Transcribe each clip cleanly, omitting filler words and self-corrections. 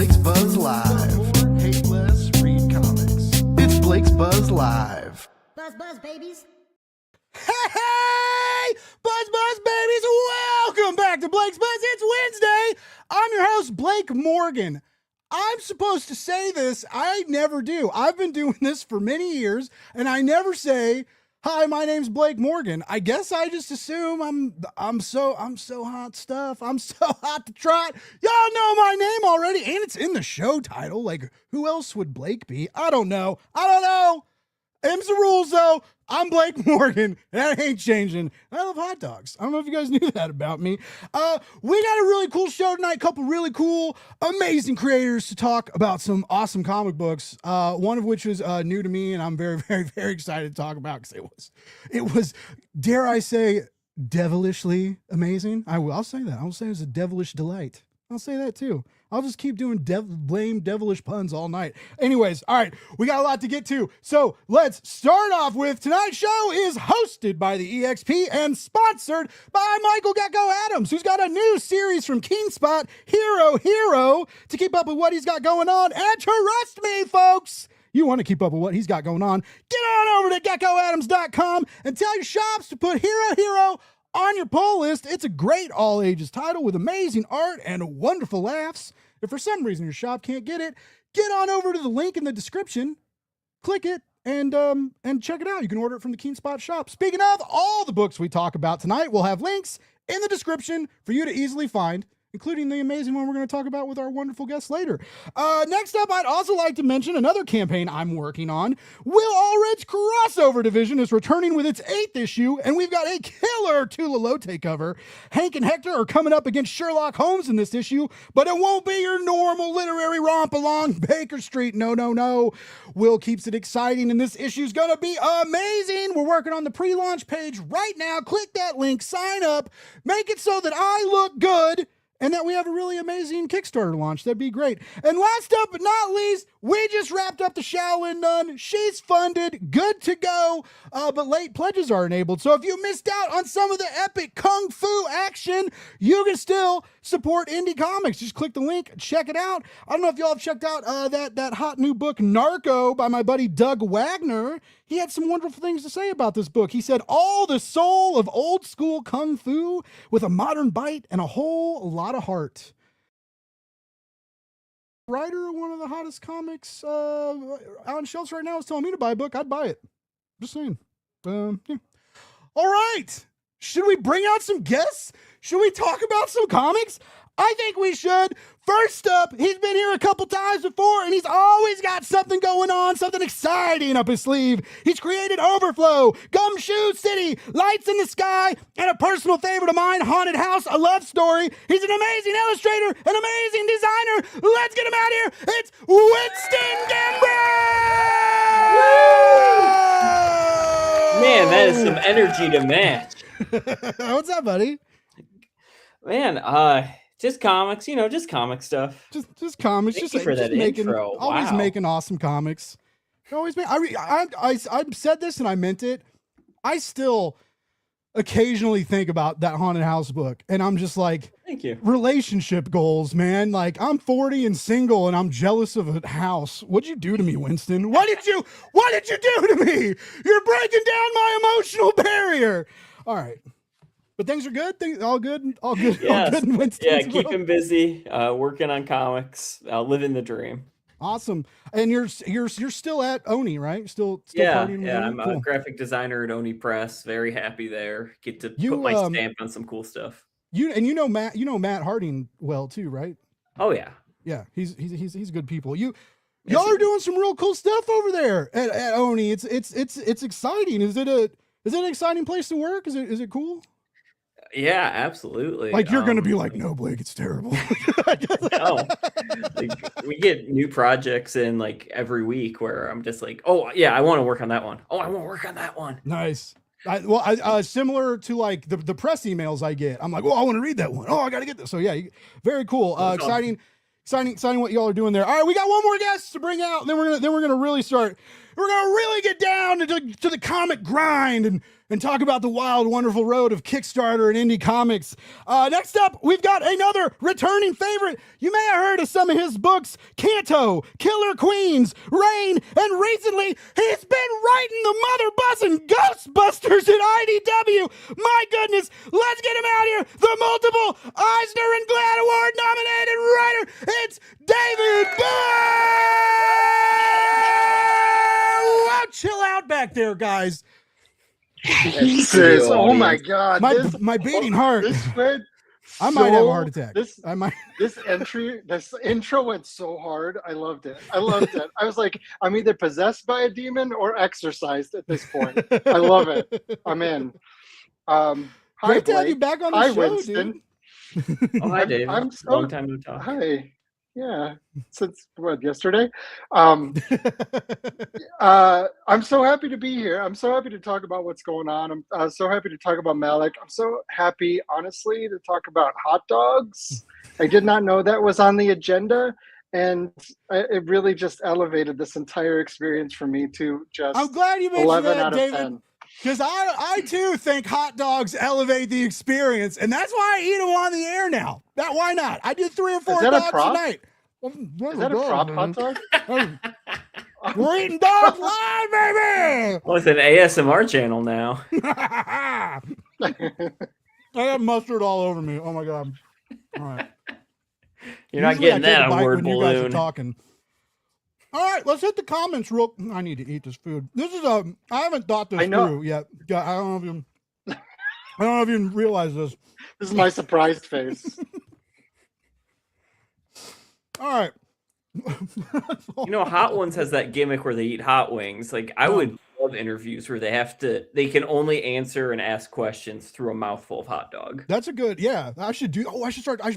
Blake's Buzz Live. Hate less, read comics. It's Blake's Buzz Live. Buzz, buzz, babies. Hey, Buzz babies, welcome back to Blake's Buzz. It's Wednesday. I'm your host, Blake Morgan. I'm supposed to say this. I never do. I've been doing this for many years, and I never say, hi, my name's Blake Morgan. I guess I just assume I'm so hot stuff. I'm so hot to trot. Y'all know my name already, and it's in the show title. Like, who else would Blake be? I don't know. Them's the rules, though. I'm Blake Morgan. That ain't changing. I love hot dogs. I don't know if you guys knew that about me. We got a really cool show tonight. Couple really cool, amazing creators to talk about some awesome comic books. One of which was new to me, and I'm very, very, very excited to talk about because it was, dare I say, devilishly amazing. I'll say that. I'll say it was a devilish delight. I'll say that too. I'll just keep doing lame devilish puns all night. Anyways, all right, we got a lot to get to. So let's start off with tonight's show is hosted by the EXP and sponsored by Michael Gecko Adams, who's got a new series from Keenspot, Hero, to keep up with what he's got going on. And trust me, folks, you want to keep up with what he's got going on, get on over to geckoadams.com and tell your shops to put Hero on your pull list. It's a great all ages title with amazing art and wonderful laughs. If for some reason your shop can't get it, get on over to the link in the description, click it, and check it out. You can order it from the Keenspot shop. Speaking of, all the books we talk about tonight will have links in the description for you to easily find, including the amazing one we're going to talk about with our wonderful guests later. Next up, I'd also like to mention another campaign I'm working on. Will Allred's crossover division is returning with its 8th issue, and we've got a killer Tula Lote cover. Hank and Hector are coming up against Sherlock Holmes in this issue, but it won't be your normal literary romp along Baker Street. No. Will keeps it exciting, and this issue's going to be amazing. We're working on the pre-launch page right now. Click that link, sign up, make it so that I look good, and that we have a really amazing Kickstarter launch. That'd be great. And last up but not least, we just wrapped up the Shaolin Nun. She's funded, good to go, but late pledges are enabled. So if you missed out on some of the epic kung fu action, you can still support indie comics. Just click the link, check it out. I don't know if y'all have checked out that hot new book, Narco, by my buddy Doug Wagner. He had some wonderful things to say about this book. He said, all the soul of old school kung fu with a modern bite and a whole lot of heart. Writer of one of the hottest comics on shelves right now is telling me to buy a book. I'd buy it. Just saying. Yeah. All right. Should we bring out some guests? Should we talk about some comics? I think we should. First up, he's been here a couple times before, and he's always got something going on, something exciting up his sleeve. He's created Overflow, Gumshoe City, Lights in the Sky, and a personal favorite of mine, Haunted House, a love story. He's an amazing illustrator, an amazing designer. Let's get him out here. It's Winston Gambro! Man, that is some energy to match. What's up, buddy? Man, just comics, just comic stuff. Just comics. Thank you for that intro. Always Wow. making awesome comics. I said this and I meant it. I still occasionally think about that Haunted House book, and I'm just like, thank you. Relationship goals, man. Like, I'm 40 and single, and I'm jealous of a house. What'd you do to me, Winston? What did you do to me? You're breaking down my emotional barrier. All right. But things are good. All good. Yes. All good in Winston's Yeah, keep world. him busy, working on comics, living the dream. Awesome. And you're still at Oni, right? Still Yeah, partying with yeah. Oni? I'm Cool. a graphic designer at Oni Press. Very happy there. Get to You, put my stamp on some cool stuff. You know Matt Harding well too, right? Oh yeah. Yeah, he's good people. Yes, Y'all are doing some real cool stuff over there at Oni. It's exciting. Is it an exciting place to work? Is it cool? Yeah, absolutely. Like, you're gonna be like, no, Blake, it's terrible. No. Like, we get new projects in like every week where I'm just like, oh yeah, I want to work on that one. Oh, I want to work on that one. Nice. Similar to like the press emails I get. I'm like, oh, I want to read that one. Oh, I got to get this. So yeah, very cool. Exciting what y'all are doing there. All right, we got one more guest to bring out, and then we're gonna really start. We're gonna really get down to the comic grind and talk about the wild, wonderful road of Kickstarter and indie comics. Next up, we've got another returning favorite. You may have heard of some of his books, Canto, Killer Queens, Rain, and recently he's been writing the mother buzzing Ghostbusters at IDW. My goodness, let's get him out here. The multiple Eisner and GLAAD Award nominated writer, it's David Booher! Wow, chill out back there, guys. Jesus! Oh my God! My beating heart. I I might have a heart attack. I might. This intro went so hard. I loved it. I was like, I'm either possessed by a demon or exorcised at this point. I love it. I'm in. Hi, Great to have Blake. you back on the Hi, show, Winston. dude. Oh, hi, Dave. I'm so- Long time no talk. Hi. Yeah, since what, yesterday? I'm so happy to be here. I'm so happy to talk about what's going on. I'm so happy to talk about Malloch. I'm so happy, honestly, to talk about hot dogs. I did not know that was on the agenda, and it really just elevated this entire experience for me to just I'm glad you mentioned 11 that, out of David. 10. Because I too think hot dogs elevate the experience, and that's why I eat them on the air now. Why not? I do 3 or 4 Is that a dogs prop? tonight. Is that a prop hot dog? We're eating dogs live, baby! Oh, it's an ASMR channel now. I have mustard all over me. Oh my God! All right, You're not Usually I getting take that a on bite word when you guys are balloon. talking. All right, let's hit the comments real. I need to eat this food. This is I haven't thought this I know. through yet. I don't know if you realize this. This is my surprised face. All right. You know, Hot Ones has that gimmick where they eat hot wings. Like, I would love interviews where they can only answer and ask questions through a mouthful of hot dog. That's a good, yeah. I should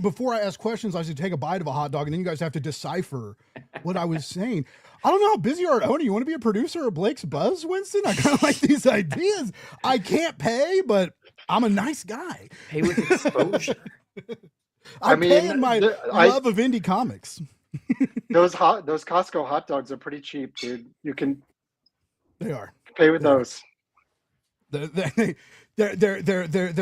before I ask questions, I should take a bite of a hot dog and then you guys have to decipher what I was saying. I don't know how busy you are at Oni. You want to be a producer of Blake's Buzz, Winston? I kind of like these ideas. I can't pay, but I'm a nice guy. Pay with exposure. I pay in my love of indie comics. Those Costco hot dogs are pretty cheap, dude. You can They are. pay with those. They're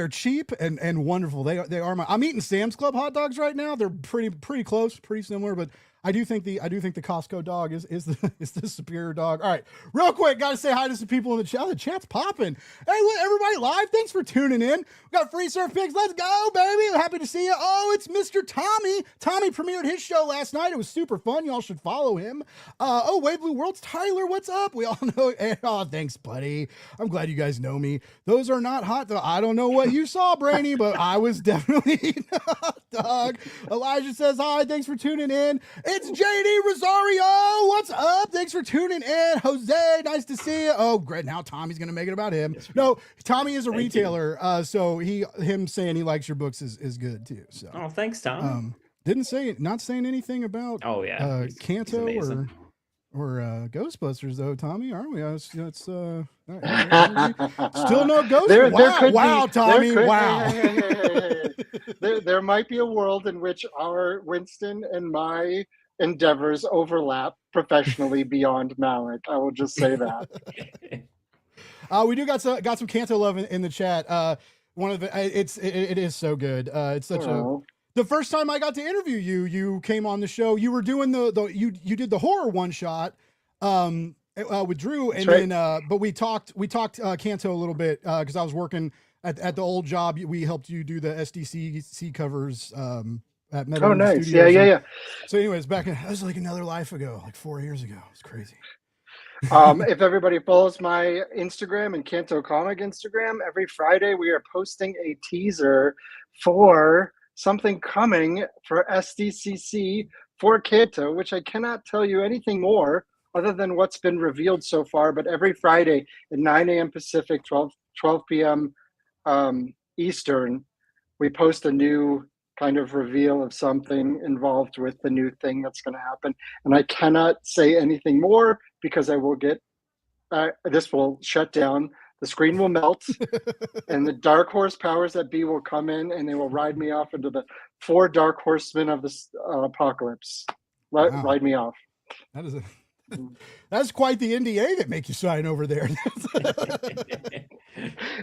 cheap and wonderful. They are I'm eating Sam's Club hot dogs right now. They're pretty close, pretty similar, but I do think the Costco dog is the superior dog. All right, real quick, got to say hi to some people in the chat. The chat's popping. Hey, everybody live, thanks for tuning in. We got Free Surf Pigs. Let's go, baby. Happy to see you. Oh, it's Mr. Tommy. Tommy premiered his show last night. It was super fun. Y'all should follow him. Wave Blue World's Tyler. What's up? We all know. Oh, thanks, buddy. I'm glad you guys know me. Those are not hot dogs. I don't know what you saw, Brainy, but I was definitely eating a hot dog. Elijah says hi. Thanks for tuning in. It's JD Rosario. What's up? Thanks for tuning in. Jose, nice to see you. Oh, great. Now Tommy's going to make it about him. No, Tommy is a retailer. So him saying he likes your books is good too. So, Oh, thanks, Tom. not saying anything about Oh, yeah. Canto He's amazing. or Ghostbusters though, Tommy, aren't we? Still no Ghost. Wow, Tommy. There might be a world in which our Winston and my endeavors overlap professionally beyond Malloch. I will just say that. We do got some Canto love in the chat. One of it is so good. It's such the first time I got to interview you came on the show. You were doing you did the horror one shot with Drew, and then but we talked Canto a little bit because I was working at the old job. We helped you do the SDCC covers at Metal. Oh, nice. Studios. Yeah. So, anyways, that was like another life ago, like 4 years ago. It's crazy. If everybody follows my Instagram and Canto Comic Instagram, every Friday we are posting a teaser for something coming for SDCC for Canto, which I cannot tell you anything more other than what's been revealed so far. But every Friday at 9 a.m. Pacific, 12 p.m. Eastern, we post a new kind of reveal of something involved with the new thing that's going to happen. And I cannot say anything more because I will get, this will shut down, the screen will melt, and the dark horse powers that be will come in and they will ride me off into the 4 dark horsemen of the apocalypse. Ride me off. That is That's quite the NDA that make you sign over there.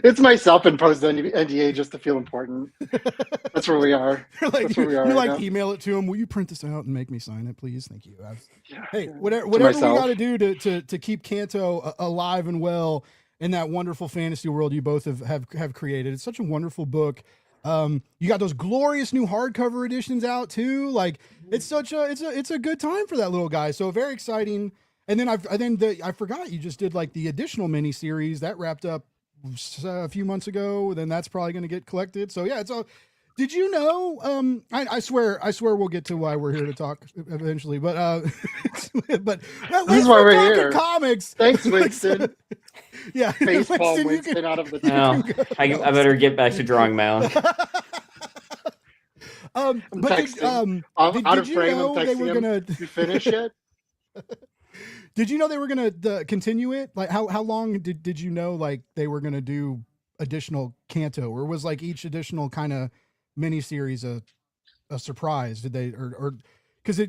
It's my self-imposed NDA just to feel important. That's where we are. That's where we are. You right like now. email it to him. Will you print this out and make me sign it, please? Thank you. Yeah, Hey, yeah. whatever we myself. got to do to keep Canto alive and well in that wonderful fantasy world you both have created. It's such a wonderful book. You got those glorious new hardcover editions out too. Like it's a good time for that little guy. So very exciting. And then I forgot you just did like the additional mini series that wrapped up a few months ago. Then that's probably going to get collected. So yeah, it's all. Did you know? I swear we'll get to why we're here to talk eventually. But but This is why we're here. Comics. Thanks, Winston. Yeah, Baseball Winston, Winston out of the No, I better get back to drawing Malloch. I'm but texting. did Out of you frame, I'm know they texting were him. gonna? You finish yet? Did you know they were gonna continue it? Like how long did you know like they were gonna do additional Canto, or was like each additional kind of miniseries a surprise? Did they or because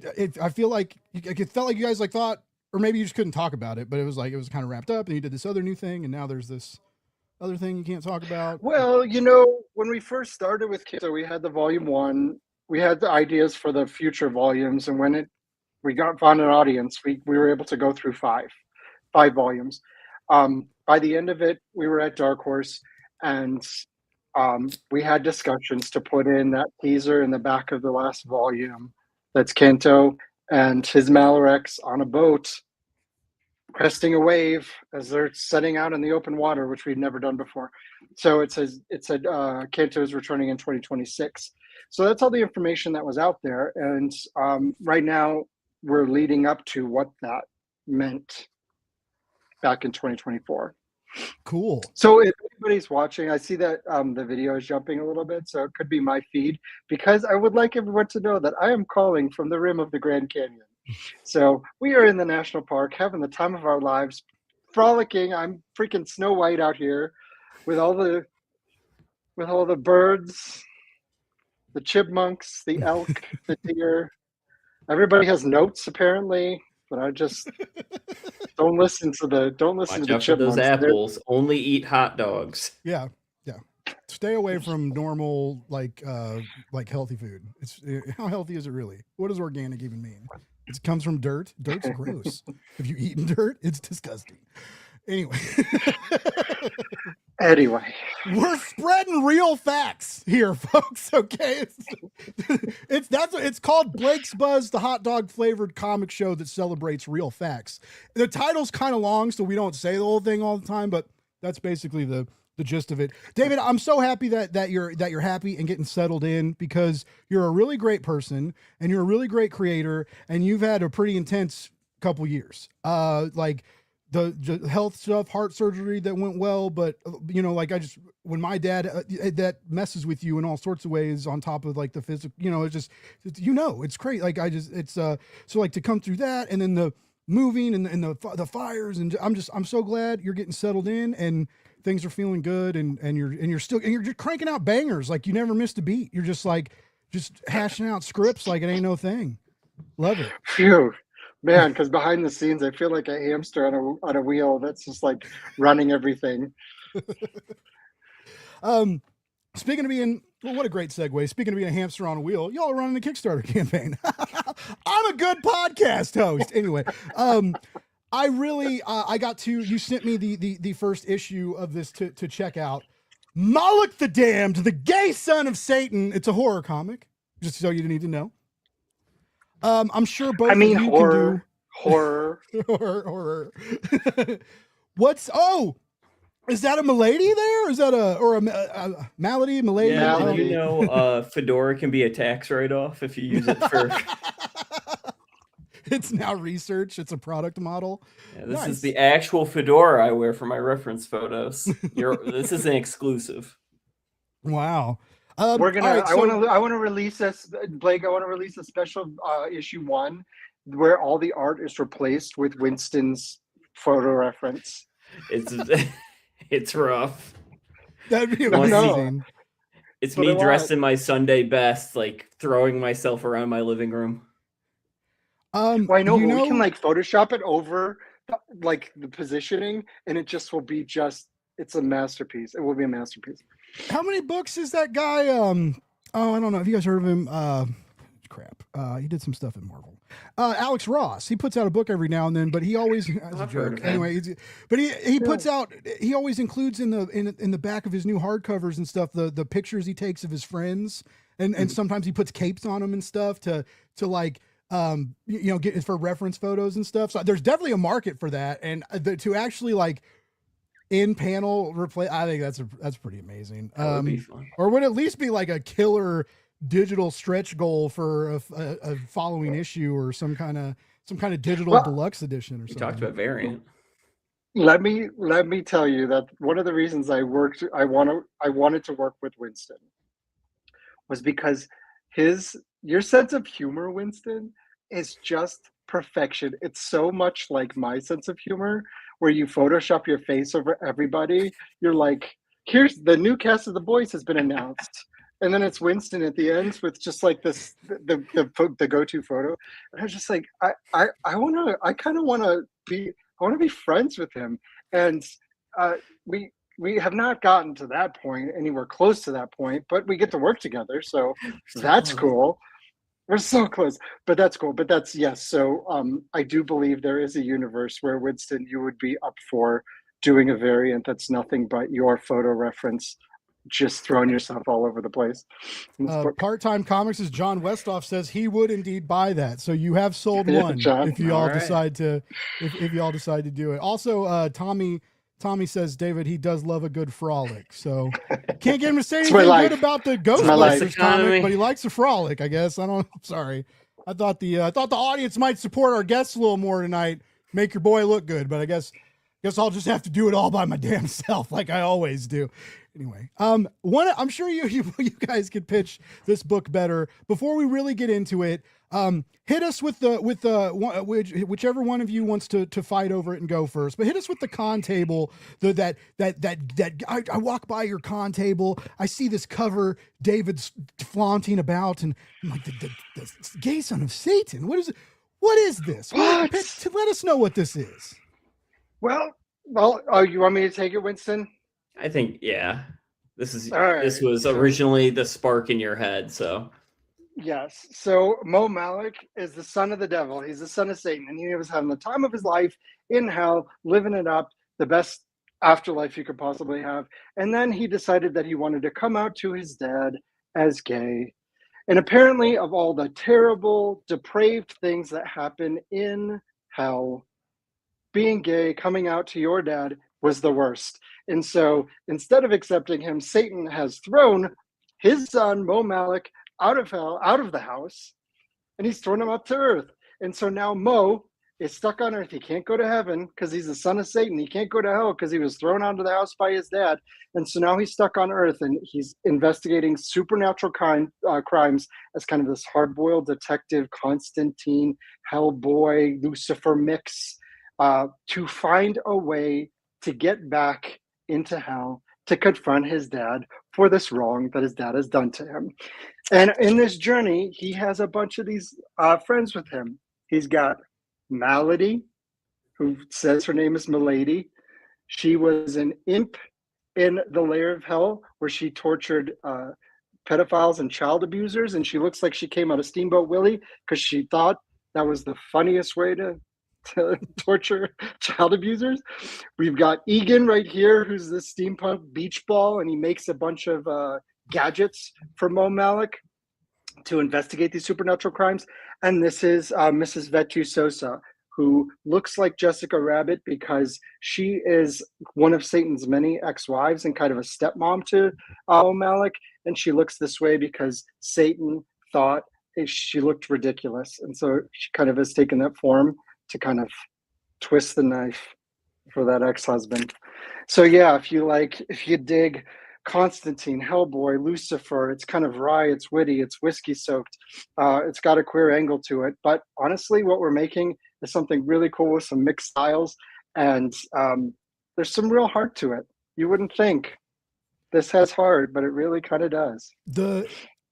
I feel like it felt like you guys like thought, or maybe you just couldn't talk about it, but it was kind of wrapped up, and you did this other new thing, and now there's this other thing you can't talk about. Well, when we first started with Canto, we had the volume 1. We had the ideas for the future volumes, and when we found an audience, we were able to go through five volumes. By the end of it, we were at Dark Horse, and we had discussions to put in that teaser in the back of the last volume. That's Canto and his Mallorex on a boat, cresting a wave as they're setting out in the open water, which we've never done before. So it said Canto is returning in 2026. So that's all the information that was out there, and right now we're leading up to what that meant back in 2024. Cool. So if anybody's watching, I see that the video is jumping a little bit, so it could be my feed, because I would like everyone to know that I am calling from the rim of the Grand Canyon. So we are in the national park, having the time of our lives, frolicking. I'm freaking Snow White out here with all the birds, the chipmunks, the elk, the deer. Everybody has notes apparently, but I just don't listen to the Watch out for chipmunks. those apples. Only eat hot dogs. Yeah. Stay away from normal like healthy food. It's how healthy is it really? What does organic even mean? It comes from dirt. Dirt's gross. If you eaten dirt, it's disgusting. Anyway. Anyway, We're spreading real facts here, folks. Okay, it's called Blake's Buzz, the hot dog flavored comic show that celebrates real facts. The title's kind of long, so we don't say the whole thing all the time, but that's basically the gist of it. David, I'm so happy that you're happy and getting settled in, because you're a really great person and you're a really great creator, and you've had a pretty intense couple years. Like the health stuff, heart surgery that went well, but when my dad that messes with you in all sorts of ways on top of like the physical, it's great. Like so like to come through that, and then the moving and the fires, and I'm so glad you're getting settled in and things are feeling good, and you're just cranking out bangers. Like you never missed a beat. You're just hashing out scripts like it ain't no thing. Love it. phew. Man, because behind the scenes, I feel like a hamster on a wheel that's just like running everything. Speaking of being, well, what a great segue. Speaking of being a hamster on a wheel, y'all are running a Kickstarter campaign. I'm a good podcast host. Anyway, I really, you sent me the first issue of this to check out. Malloch the Damned, the gay son of Satan. It's a horror comic, just so you need to know. I'm sure both of you horror. can do horror. Is that a Milady there? Is that a Malady? Milady? Yeah, Malady. did you know Fedora can be a tax write-off if you use it for... It's now research. It's a product model. Yeah, this Nice. is the actual fedora I wear for my reference photos. This is an exclusive. Wow. We're gonna. all right, I want to release this, Blake. I want to release a special issue 1 where all the art is replaced with Winston's photo reference. It's rough. That'd be No. amazing. It's What me I dressed want. in my Sunday best, like throwing myself around my living room. Well, I know, you but know, we can like Photoshop it over like the positioning, and it just will be it's a masterpiece. It will be a masterpiece. how many books is that guy? Oh, I don't know if you guys heard of him. Crap. He did some stuff in Marvel. Alex Ross. He puts out a book every now and then, but he always as a I've heard joke. of him. Anyway, but he puts out. He always includes in the back of his new hardcovers and stuff the pictures he takes of his friends, and sometimes he puts capes on them and stuff to like get for reference photos and stuff. So there's definitely a market for that, and to actually like in panel replay. I think that's pretty amazing. That would be fun. Or would at least be like a killer digital stretch goal for a following issue or some kind of digital deluxe edition or We something. talked about variant. Let me tell you that one of the reasons I wanted to work with Winston was because your sense of humor, Winston, is just perfection. It's so much like my sense of humor, where you Photoshop your face over everybody. You're like, here's the new cast of The Boys has been announced. And then it's Winston at the end with just like this, the go-to photo. And I was just like, I kind of want to be friends with him. And we have not gotten to that point, anywhere close to that point, but we get to work together. So that's cool. We're so close, but that's cool. But that's, yes. So I do believe there is a universe where, Winston, you would be up for doing a variant that's nothing but your photo reference, just throwing yourself all over the place. Part-time Comics' John Westhoff says he would indeed buy that. So you have sold Yeah, one John. if you all All right. decide to if you all decide to do it. Also, Tommy says David, he does love a good frolic. So can't get him to say It's my anything life. good about the my life. Ghostbusters comic, Economy. but he likes a frolic, I guess. I'm sorry. I thought the audience might support our guests a little more tonight. Make your boy look good, but I guess I'll just have to do it all by my damn self, like I always do. Anyway, I'm sure you guys could pitch this book better. Before we really get into it, hit us with whichever one of you wants to fight over it and go first. But hit us with the con table. That I walk by your con table, I see this cover David's flaunting about, and I'm like, the gay son of Satan. What is it? What is this? What? Let us know what this is. Well, you want me to take it, Winston? I think, yeah. This right. This was originally the spark in your head, so Yes. So Moe Malloch is the son of the devil. He's the son of Satan, and he was having the time of his life in hell, living it up, the best afterlife you could possibly have. And then he decided that he wanted to come out to his dad as gay. And apparently, of all the terrible, depraved things that happen in hell, being gay, coming out to your dad was the worst. And so instead of accepting him, Satan has thrown his son, Moe Malloch, out of hell, out of the house, and he's thrown him up to earth. And so now Moe is stuck on earth. He can't go to heaven because he's the son of Satan. He can't go to hell because he was thrown out of the house by his dad. And so now he's stuck on earth, and he's investigating supernatural crimes as kind of this hard-boiled detective, Constantine, Hellboy, Lucifer mix, to find a way to get back into hell, to confront his dad for this wrong that his dad has done to him. And in this journey, he has a bunch of these friends with him. He's got Malady, who says her name is Milady. She was an imp in the lair of hell where she tortured pedophiles and child abusers, and she looks like she came out of Steamboat Willie because she thought that was the funniest way to torture child abusers. We've got Egan right here, who's the steampunk beach ball, and he makes a bunch of gadgets for Moe Malloch to investigate these supernatural crimes. And this is Mrs. Vetusosa, who looks like Jessica Rabbit because she is one of Satan's many ex-wives and kind of a stepmom to Moe Malloch. And she looks this way because Satan thought she looked ridiculous. And so she kind of has taken that form to kind of twist the knife for that ex-husband. So yeah, if you dig Constantine, Hellboy, Lucifer, it's kind of wry, it's witty, it's whiskey soaked, it's got a queer angle to it. But honestly, what we're making is something really cool with some mixed styles, and there's some real heart to it. You wouldn't think this has heart, but it really kind of does.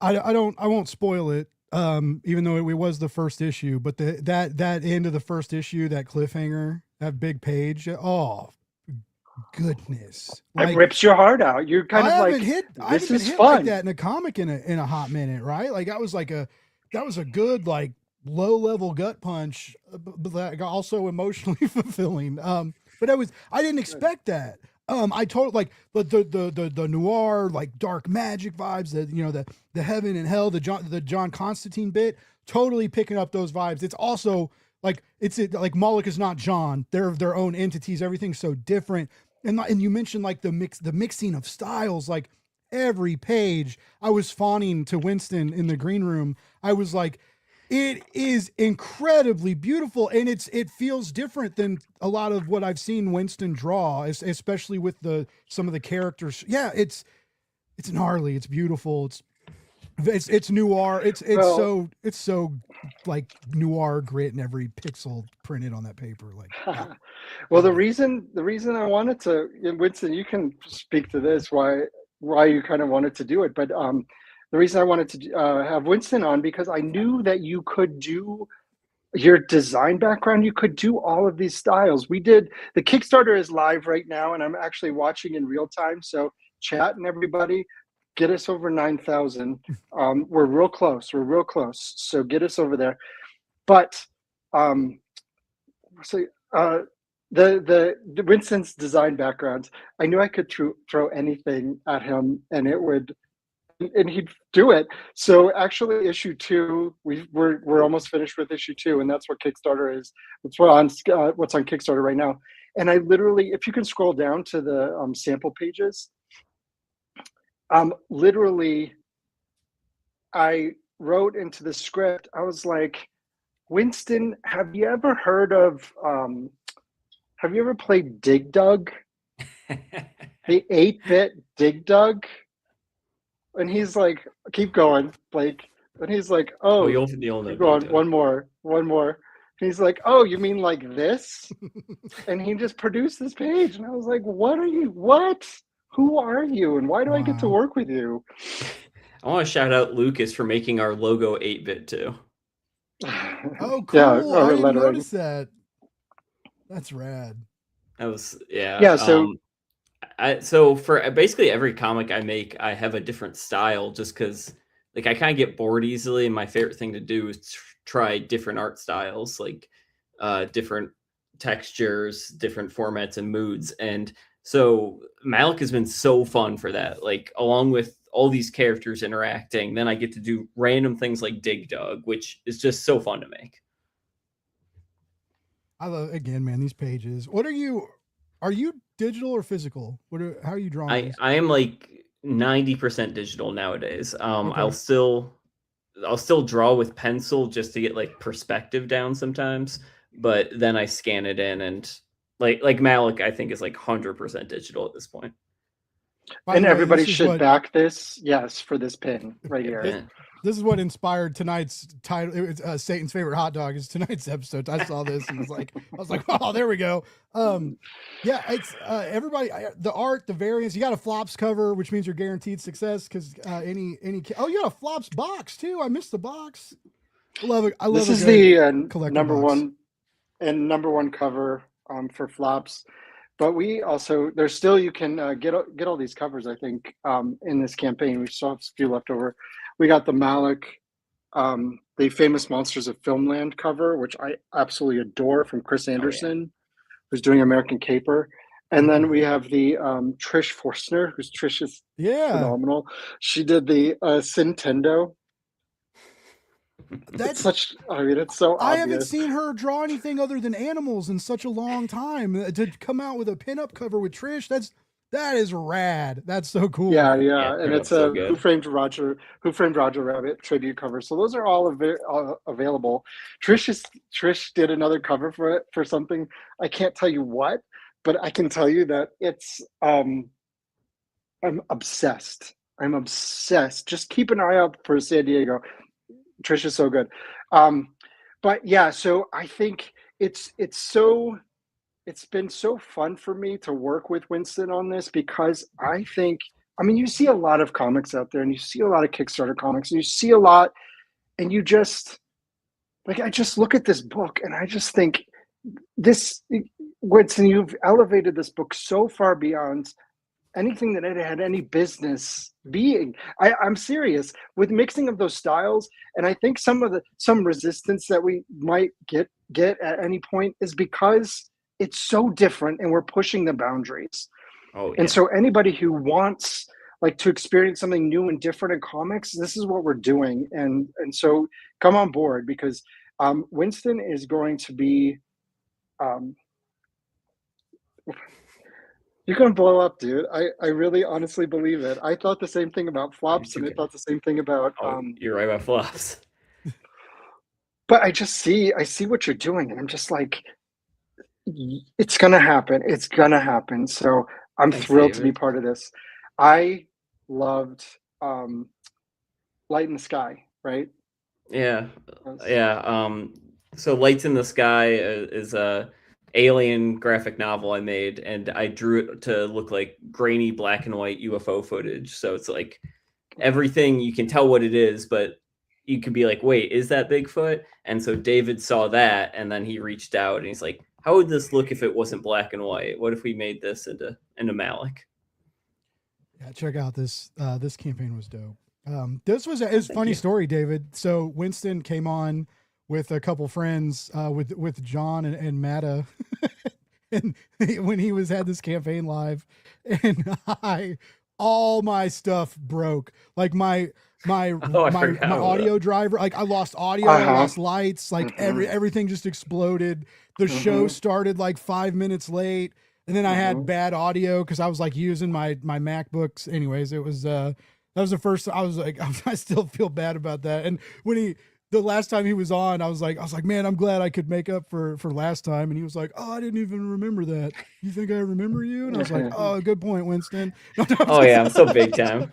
I won't spoil it. even though it was the first issue, but that end of the first issue, that cliffhanger, that big page, oh goodness, It rips your heart out. You're kind of like, this is fun. Like that in a comic in a hot minute, right? Like that was a good like low level gut punch, but that also emotionally fulfilling. But I didn't expect that. I totally like the noir, like dark magic vibes, the heaven and hell, the John Constantine bit, totally picking up those vibes. It's also like like Malloch is not John. They're their own entities. Everything's so different. And you mentioned like the mixing of styles, like every page. I was fawning to Winston in the green room. I was like, it is incredibly beautiful, and it feels different than a lot of what I've seen Winston draw, especially with some of the characters. Yeah, it's gnarly, it's beautiful, it's noir, it's so like noir grit in every pixel printed on that paper. Like, yeah. Well, the reason I wanted to, Winston, you can speak to this, why you kind of wanted to do it, but the reason I wanted to have Winston on, because I knew that you could do your design background. You could do all of these styles. The Kickstarter is live right now, and I'm actually watching in real time. So chat and everybody, get us over 9,000. We're real close. So get us over there. But the Winston's design backgrounds, I knew I could throw anything at him, and he'd do it. So actually, issue 2, we're almost finished with issue 2, and that's what Kickstarter is. It's what's on Kickstarter right now. And I literally, if you can scroll down to the sample pages, literally, I wrote into the script. I was like, Winston, have you ever heard of? Have you ever played Dig Dug? The 8-bit Dig Dug? And he's like, keep going, Blake. And he's like, you'll know. Keep going. One more. And he's like, oh, you mean like this? And he just produced this page. And I was like, what? Who are you? And why do I get to work with you? I want to shout out Lucas for making our logo 8-bit too. Oh, cool. Yeah, I didn't notice that. That's rad. That was, yeah. Yeah, so... so for basically every comic I make, I have a different style, just because like I kind of get bored easily, and my favorite thing to do is try different art styles, like different textures, different formats and moods. And so Malloch has been so fun for that, like along with all these characters interacting, then I get to do random things like Dig Dug, which is just so fun to make. I love, again, man, these pages. Are you digital or physical? How are you drawing? I am like 90% digital nowadays. Okay. I'll still draw with pencil just to get like perspective down sometimes, but then I scan it in, and like Malloch, I think, is like 100% digital at this point. And everybody should back this, yes, for this pin right here. This is what inspired tonight's title. It was Satan's favorite hot dog is tonight's episode. I saw this and I was like, oh, there we go. Yeah, it's everybody. The art, the variants. You got a flops cover, which means you're guaranteed success because any. Oh, you got a flops box too. I missed the box. I love it. This is the number one cover for flops. But we also, there's still, you can get all these covers, I think, in this campaign. We still have a few left over. We got the Malloch, the Famous Monsters of Filmland cover, which I absolutely adore, from Chris Anderson, who's doing American Caper. And then we have the Trish Forstner, Trish is phenomenal. She did the Nintendo. It's so obvious. I haven't seen her draw anything other than animals in such a long time. To come out with a pinup cover with Trish, that is rad. That's so cool. Yeah, and it's a Who Framed Roger Rabbit tribute cover. So those are all available. Trish did another cover for something. I can't tell you what, but I can tell you that it's I'm obsessed. Just keep an eye out for San Diego. Trish is so good. But yeah, so I think it's been so fun for me to work with Winston on this, because you see a lot of comics out there, and you see a lot of Kickstarter comics, and you see a lot, and you just like, I just look at this book and I just think this, Winston, you've elevated this book so far beyond anything that it had any business being. I'm serious with mixing of those styles, and I think some resistance that we might get at any point is because it's so different and we're pushing the boundaries. Oh, yeah. And so anybody who wants like to experience something new and different in comics, this is what we're doing. And so come on board, because Winston is going to be you're gonna blow up, dude. I really honestly believe it. I thought the same thing about flops, and I thought the same thing about you're right about flops. But I see what you're doing, and I'm just like, it's gonna happen. It's gonna happen. So I'm thrilled to be part of this. I loved Light in the Sky, right? Yeah. So Lights in the Sky is a alien graphic novel I made, and I drew it to look like grainy black and white UFO footage. So it's like everything, you can tell what it is, but you could be like, wait, is that Bigfoot? And so David saw that, and then he reached out and he's like, how would this look if it wasn't black and white? What if we made this into Malloch? Yeah, check out this. This campaign was dope. This was a funny story, David. So Winston came on with a couple friends, with John and Matta, and when he had this campaign live, and all my stuff broke. Like my audio driver, like I lost audio, I lost lights, like everything just exploded. The show started like 5 minutes late, and then I had bad audio because I was like using my MacBooks. Anyways, it was that was the first. I was like, I still feel bad about that. And when the last time he was on, I was like, man, I'm glad I could make up for last time. And he was like, oh, I didn't even remember that. You think I remember you? And I was like, oh, good point, Winston. Oh yeah, I'm so big time.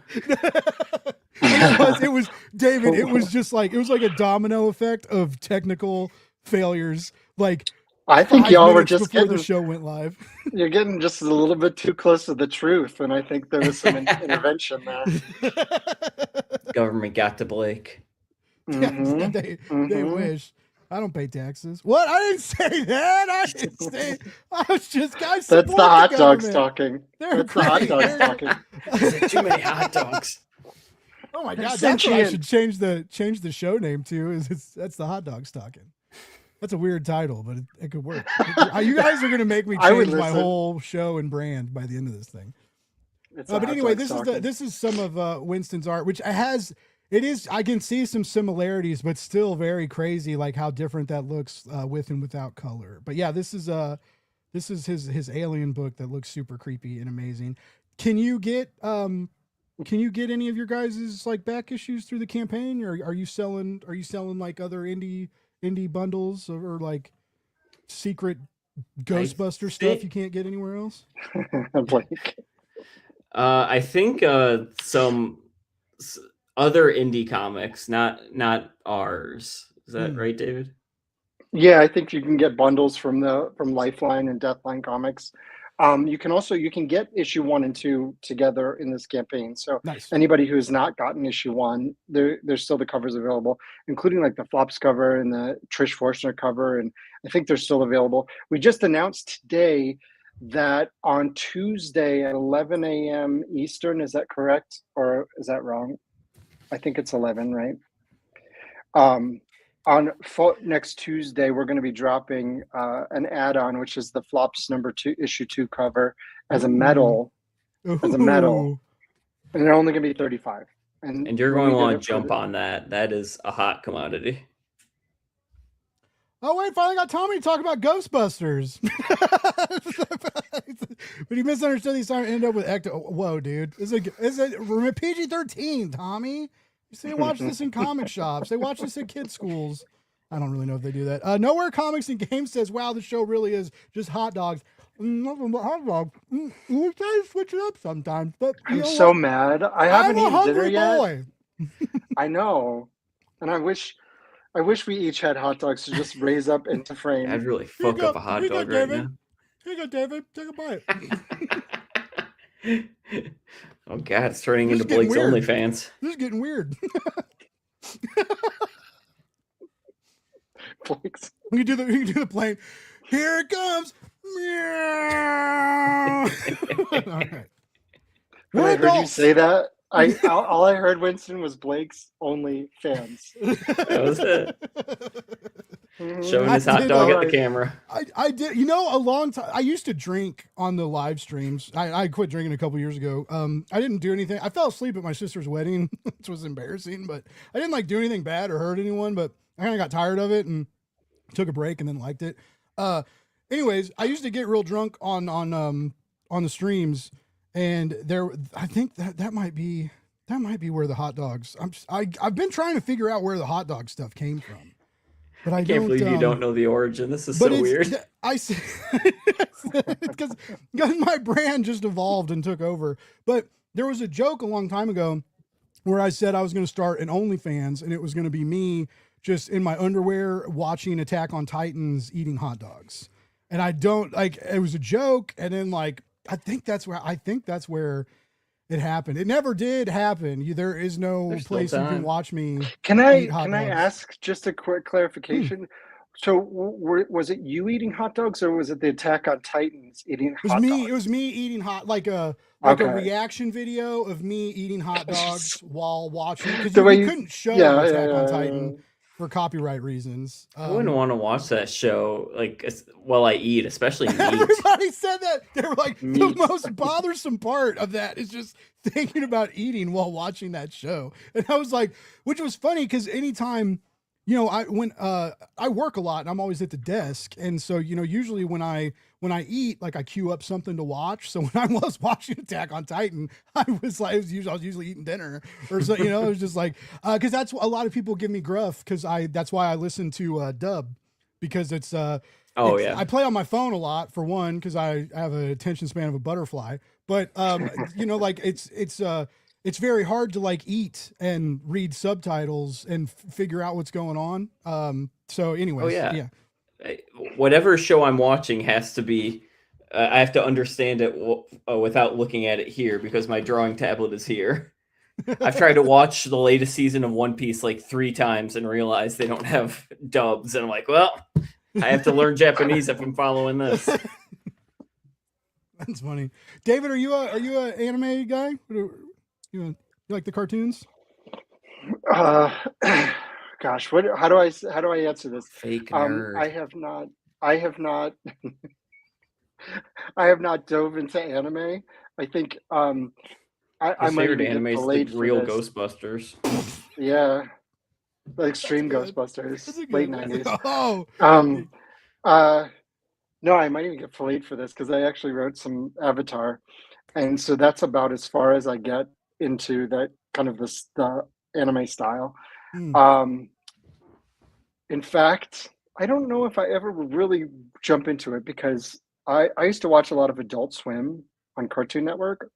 It was David. It was like a domino effect of technical failures. Like, I think y'all were just before the show went live. You're getting just a little bit too close to the truth, and I think there was some intervention there. Government got to Blake. They wish. I don't pay taxes. What? I didn't say that. I was just guys. That's the hot dogs talking. That's the hot dogs talking. Too many hot dogs. Oh my god, that's what I should change the show name to. That's the hot dogs talking. That's a weird title, but it could work. You guys are going to make me change my whole show and brand by the end of this thing. But anyway, this is some of Winston's art, which I can see some similarities, but still very crazy, like how different that looks with and without color. But yeah, this is his alien book that looks super creepy and amazing. Can you get any of your guys' like back issues through the campaign, or are you selling like other indie bundles or like secret Ghostbuster stuff you can't get anywhere else? Blake. I think some other indie comics, not ours. Is that right, David? Yeah, I think you can get bundles from Lifeline and DEATHline Comics. You can get issue 1 and 2 together in this campaign. So nice. Anybody who has not gotten issue 1, there's still the covers available, including like the Flops cover and the Trish Forstner cover, and I think they're still available. We just announced today that on Tuesday at 11 a.m. Eastern, is that correct or is that wrong? I think it's 11, right? On next Tuesday, we're going to be dropping an add-on, which is the Flops issue 2 cover as a medal, and they're only going to be $35. And you're going to want to jump on that. That is a hot commodity. Oh wait, finally got Tommy to talk about Ghostbusters. But he misunderstood. He's starting to end up with Whoa, dude! It's a PG-13, Tommy. You say watch this in comic shops. They watch this at kids' schools. I don't really know if they do that. Nowhere Comics and Games says, "Wow, the show really is just hot dogs." Hot dogs. We try to switch it up sometimes, but I'm so mad. I haven't eaten dinner yet. I know, and I wish we each had hot dogs to just raise up into frame. I'd really fuck up a hot dog right now. Here you go, David. Take a bite. Oh God, it's turning into Blake's OnlyFans. This is getting weird. Blake's. You can do the plane. Here it comes. Meow. All right. When We're I heard you adults. say that, all I heard, Winston, was Blake's only fans. That was it. Showing I his hot did dog all at the right. camera. I did, a long time. I used to drink on the live streams. I quit drinking a couple years ago. I didn't do anything. I fell asleep at my sister's wedding, which was embarrassing, but I didn't like do anything bad or hurt anyone, but I kind of got tired of it and took a break and then liked it. Anyways, I used to get real drunk on the streams, and I think that might be where the hot dogs. I've been trying to figure out where the hot dog stuff came from. But I can't believe you don't know the origin. This is so weird. I see, because my brand just evolved and took over. But there was a joke a long time ago where I said I was going to start an OnlyFans, and it was going to be me just in my underwear watching Attack on Titans eating hot dogs. And I don't like, it was a joke. And then I think that's where it happened. It never did happen. There is no There's still place you can time. watch me. Can I eat hot dogs. ask just a quick clarification? So was it you eating hot dogs, or was it the Attack on Titans eating hot dogs? It was me eating like a reaction video of me eating hot dogs while watching, because you couldn't show Attack on Titan for copyright reasons. I wouldn't want to watch that show while I eat, especially meat. Everybody said that. They were like, the Meat. most bothersome part of that is just thinking about eating while watching that show. And I was like, which was funny because anytime, I work a lot and I'm always at the desk. And so, usually when I eat, I queue up something to watch. So when I was watching Attack on Titan, I was usually eating dinner or so, it was just cause that's a lot of people give me gruff. That's why I listen to dub, because it's I play on my phone a lot, for one, cause I have an attention span of a butterfly, but it's very hard to eat and read subtitles and figure out what's going on. So anyways, yeah. Whatever show I'm watching has to be, I have to understand it without looking at it here, because my drawing tablet is here. I've tried to watch the latest season of One Piece 3 times and realized they don't have dubs. And I'm like, well, I have to learn Japanese if I'm following this. That's funny. David, are you an anime guy? You like the cartoons? Gosh, how do I answer this? Fake nerd. I have not dove into anime. I think I might favorite even anime get is delayed the real for this. Ghostbusters. Yeah, the extreme That's good. Ghostbusters, late 90s. Oh, No, I might even get filleted for this because I actually wrote some Avatar, and so that's about as far as I get into that kind of the anime style. In fact, I don't know if I ever really jump into it, because I used to watch a lot of Adult Swim on Cartoon Network,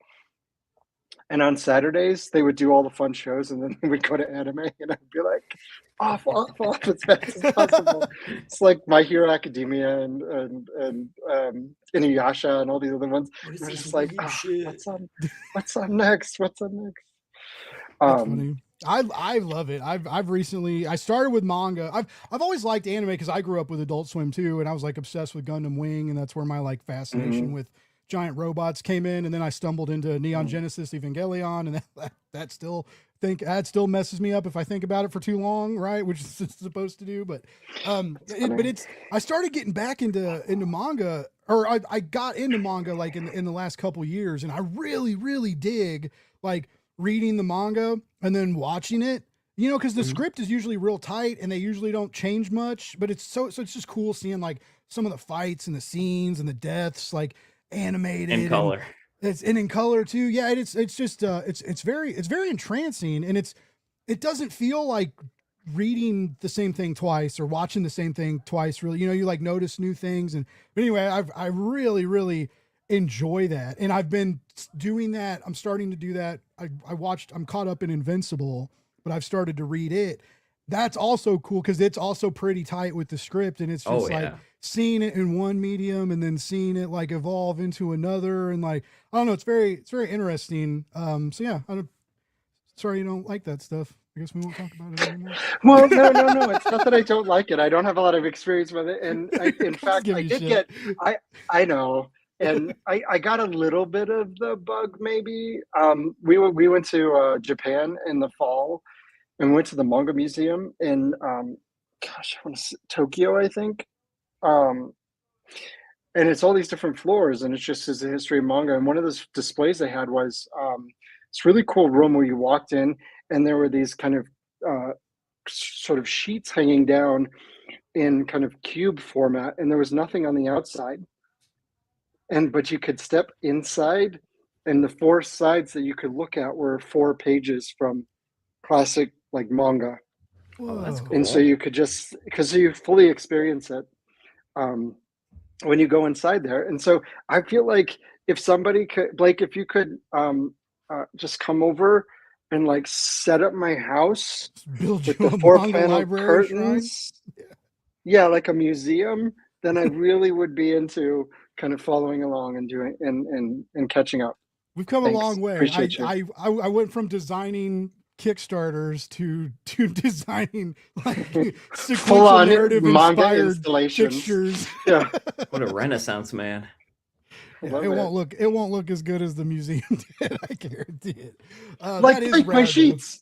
and on Saturdays they would do all the fun shows, and then we would go to anime, and I'd be like, off as fast as possible. It's like My Hero Academia and Inuyasha and all these other ones. We're just like, what's on next? that's funny. I love it. I started with manga. I've always liked anime because I grew up with Adult Swim too, and I was obsessed with Gundam Wing, and that's where my fascination with giant robots came in. And then I stumbled into Neon Genesis Evangelion, and that still messes me up if I think about it for too long, right? Which it's supposed to do, but I started getting back into manga, or I got into manga in the last couple years, and I really, really dig reading the manga and then watching it, because the script is usually real tight and they usually don't change much, but it's just cool seeing some of the fights and the scenes and the deaths animated In color. And in color too. Yeah. It's just it's very entrancing, and it doesn't feel like reading the same thing twice or watching the same thing twice. Really, you notice new things. But anyway, I really, really enjoy that, and I've been doing that. I'm starting to do that. I'm caught up in Invincible, but I've started to read it. That's also cool because it's also pretty tight with the script, and it's just seeing it in one medium and then seeing it evolve into another, and I don't know, it's very interesting. So yeah, I'm sorry you don't like that stuff. I guess we won't talk about it anymore. Well, no. It's not that I don't like it. I don't have a lot of experience with it, and in fact, give I you did shit. I know, and I got a little bit of the bug. Maybe we went to Japan in the fall, and we went to the manga museum in gosh, I want to say Tokyo, I think. And it's all these different floors, and it's just as the history of manga. And one of the displays they had was this really cool room where you walked in, and there were these kind of sort of sheets hanging down in kind of cube format, and there was nothing on the outside. But you could step inside, and the 4 sides that you could look at were 4 pages from classic like manga. Oh, that's cool. And so you could just, because you fully experience it when you go inside there. And so I feel like if somebody could, Blake, if you could just come over and like set up my house Build with you the a 4 manga panel library curtains, yeah, like a museum, then I really would be into kind of following along and doing and catching up. We've come Thanks. a long way. Appreciate you. I went from designing Kickstarters to designing like Full on narrative manga inspired installations. pictures. Yeah. What a renaissance man. Yeah, Love it won't look as good as the museum did. I guarantee it. Like that is take my rad, though. sheets.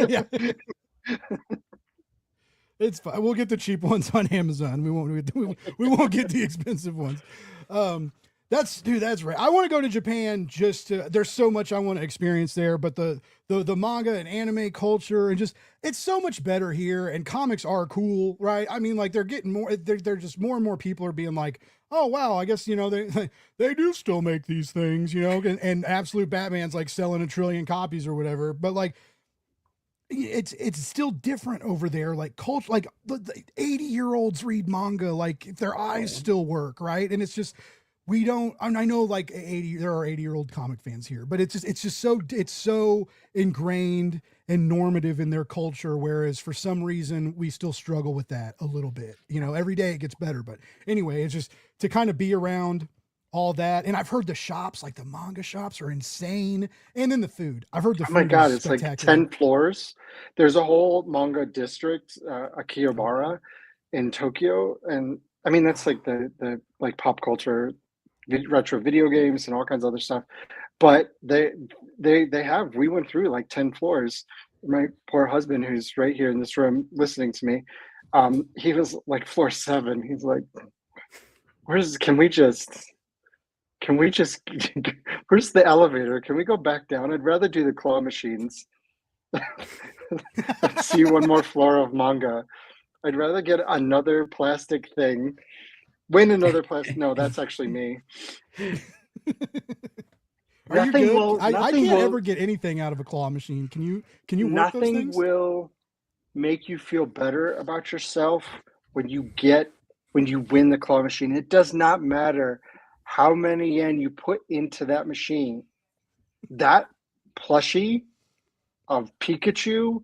Yeah. It's fine. We'll get the cheap ones on Amazon. We won't get the expensive ones. That's right. I want to go to Japan just to, there's so much I want to experience there, but the manga and anime culture and just, it's so much better here, and comics are cool, right? I mean, like they're getting more, they're just more and more people are being like, oh wow, I guess, you know, they do still make these things, you know, and Absolute Batman's like selling 1 trillion copies or whatever, but like, it's still different over there. Like culture, like the 80-year-olds read manga, like their eyes still work, right? And it's just, we don't, and I know like there are 80-year-old comic fans here, but it's just so ingrained and normative in their culture. Whereas for some reason we still struggle with that a little bit, you know, every day it gets better. But anyway, it's just to kind of be around all that. And I've heard the shops, like the manga shops are insane. And then the food, I've heard the food. Oh my God, is it's like spectacular. 10 floors. There's a whole manga district, Akihabara in Tokyo. And I mean, that's like the like pop culture, retro video games and all kinds of other stuff. But they have, we went through like 10 floors. My poor husband, who's right here in this room listening to me, he was like floor 7. He's like, can we just where's the elevator? Can we go back down? I'd rather do the claw machines. See one more floor of manga. I'd rather get another plastic thing. Win another plastic. No, that's actually me. Are you good? I can't ever get anything out of a claw machine. Can you work those Nothing things? will make you feel better about yourself when you win the claw machine. It does not matter how many yen you put into that machine. That plushie of Pikachu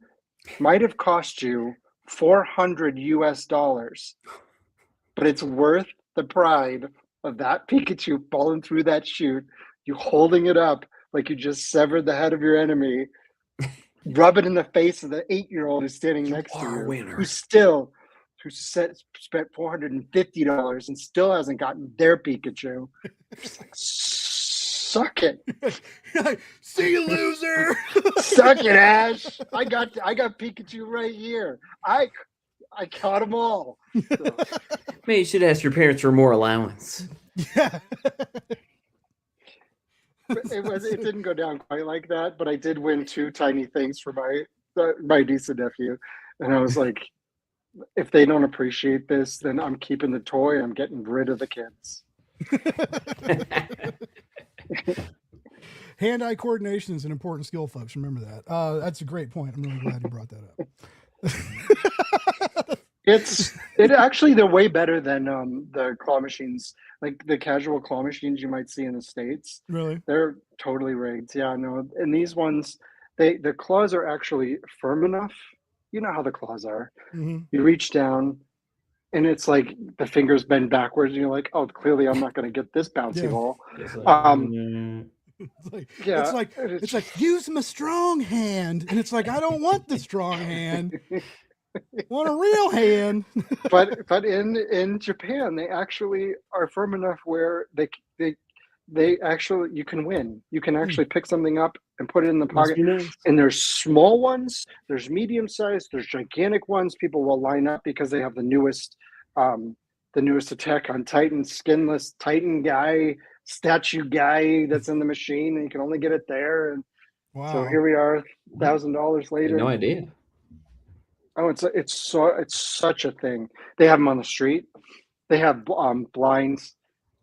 might have cost you $400, but it's worth the pride of that Pikachu falling through that chute, you holding it up like you just severed the head of your enemy, rub it in the face of the 8-year-old who's standing next to you, who spent $450 and still hasn't gotten their Pikachu. Just like, suck it. See you, loser. Suck it, Ash. I got Pikachu right here. I caught them all. So. Maybe you should ask your parents for more allowance. Yeah. It didn't go down quite like that, but I did win 2 tiny things for my niece and nephew, and I was like, if they don't appreciate this, then I'm keeping the toy. I'm getting rid of the kids. Hand-eye coordination is an important skill, folks. Remember that. That's a great point. I'm really glad you brought that up. It actually, they're way better than the claw machines, like the casual claw machines you might see in the States. Really? They're totally rigged. Yeah, no. And these ones, the claws are actually firm enough. You know how the claws are. Mm-hmm. You reach down, and it's like the fingers bend backwards, and you're like, oh, clearly I'm not going to get this bouncy ball. It's like, Yeah, it's like use my strong hand, and it's like I don't want the strong hand. I want a real hand. but in Japan, they actually are firm enough where they actually, you can win. You can actually pick something up and put it in the pocket. And there's small ones, there's medium sized, there's gigantic ones. People will line up because they have the newest Attack on Titan skinless Titan guy, statue guy that's in the machine, and you can only get it there. And Wow. so here we are, $1,000 later. No idea. Oh, it's such a thing. They have them on the street. They have blinds,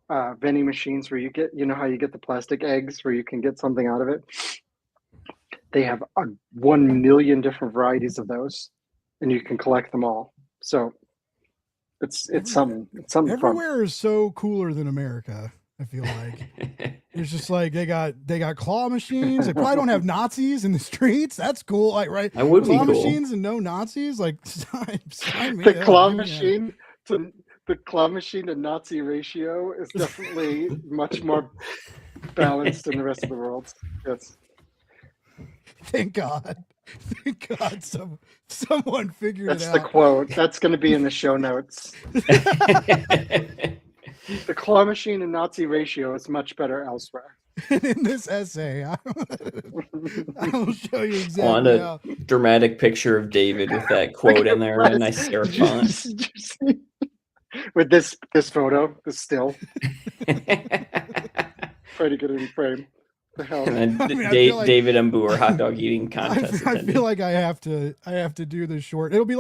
vending machines where you get, you know how you get the plastic eggs where you can get something out of it. They have 1 million different varieties of those, and you can collect them all. So it's something Everywhere fun. is so cooler than America. I feel like it's just like they got claw machines. They probably don't have Nazis in the streets. That's cool. Like, right? That would be claw cool. machines and no Nazis. Like, sign me The up. claw Give me machine to Nazi ratio is definitely much more balanced than the rest of the world. Yes. Thank God. Thank God someone figured That's it the out. quote. That's going to be in the show notes. The claw machine and Nazi ratio is much better elsewhere. In this essay, I will show you I want exactly a how. dramatic picture of David with that quote in there in a nice serif font. With this photo, this still. Try to get it in frame. The hell. And then I mean, I feel like- David and Booher hot dog eating contest. I feel like I have to do this short. It'll be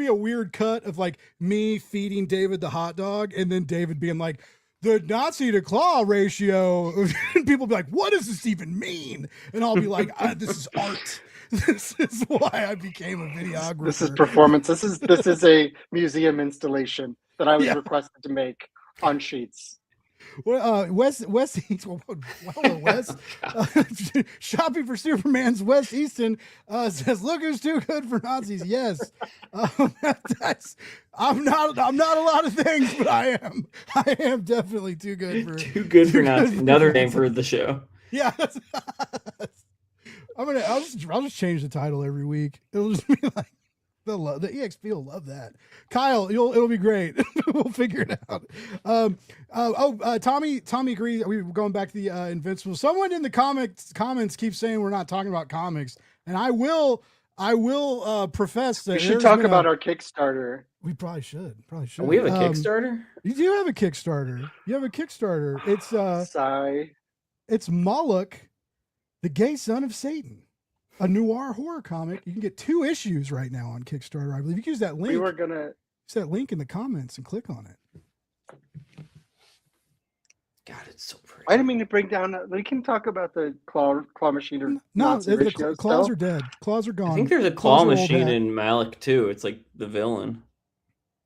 a weird cut of like me feeding David the hot dog and then David being like, the Nazi to claw ratio. And people be like, what does this even mean? And I'll be like, this is art. This is why I became a videographer. This is performance. This is a museum installation that I was requested to make on sheets. Well, Wes, shopping for Superman's Wes Easton says, "Look who's too good for Nazis." Yes, I'm not a lot of things, but I am definitely too good for Nazis. Another name for the show. Yeah, I'll just change the title every week. It'll just be like. The EXP will love that. Kyle, it'll be great. We'll figure it out. Tommy agrees. We were going back to the Invincible. Someone in the comments keeps saying we're not talking about comics, and I will profess that we should talk about our Kickstarter. We probably should. We have a Kickstarter. You do have a Kickstarter. You have a Kickstarter. It's Malloch, the gay son of Satan. A noir horror comic. You can get 2 issues right now on Kickstarter. I believe you can use that link. Use that link in the comments and click on it. God, it's so pretty. I didn't mean to bring down. We can talk about the claw machine. Or no, Nazi the claws are dead. Claws are gone. I think there's a claw machine in Malloch too. It's like the villain.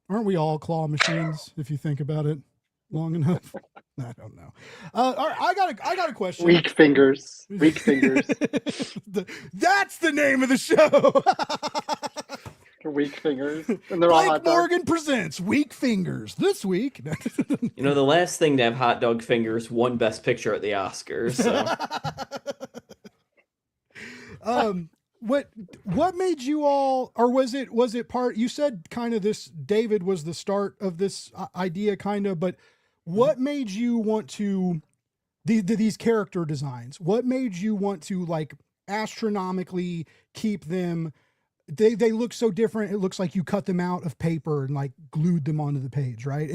Aren't we all claw machines if you think about it long enough? I don't know. All right, I got a question. Weak fingers. That's the name of the show. Weak fingers. And they're all Blake hot dogs. Morgan presents Weak Fingers this week. You know, the last thing to have hot dog fingers won Best Picture at the Oscars. So. What made you all, or was it part? You said kind of this. David was the start of this idea, kind of, but. What made you want to these character designs? What made you want to like astronomically keep them? They look so different. It looks like you cut them out of paper and like glued them onto the page, right?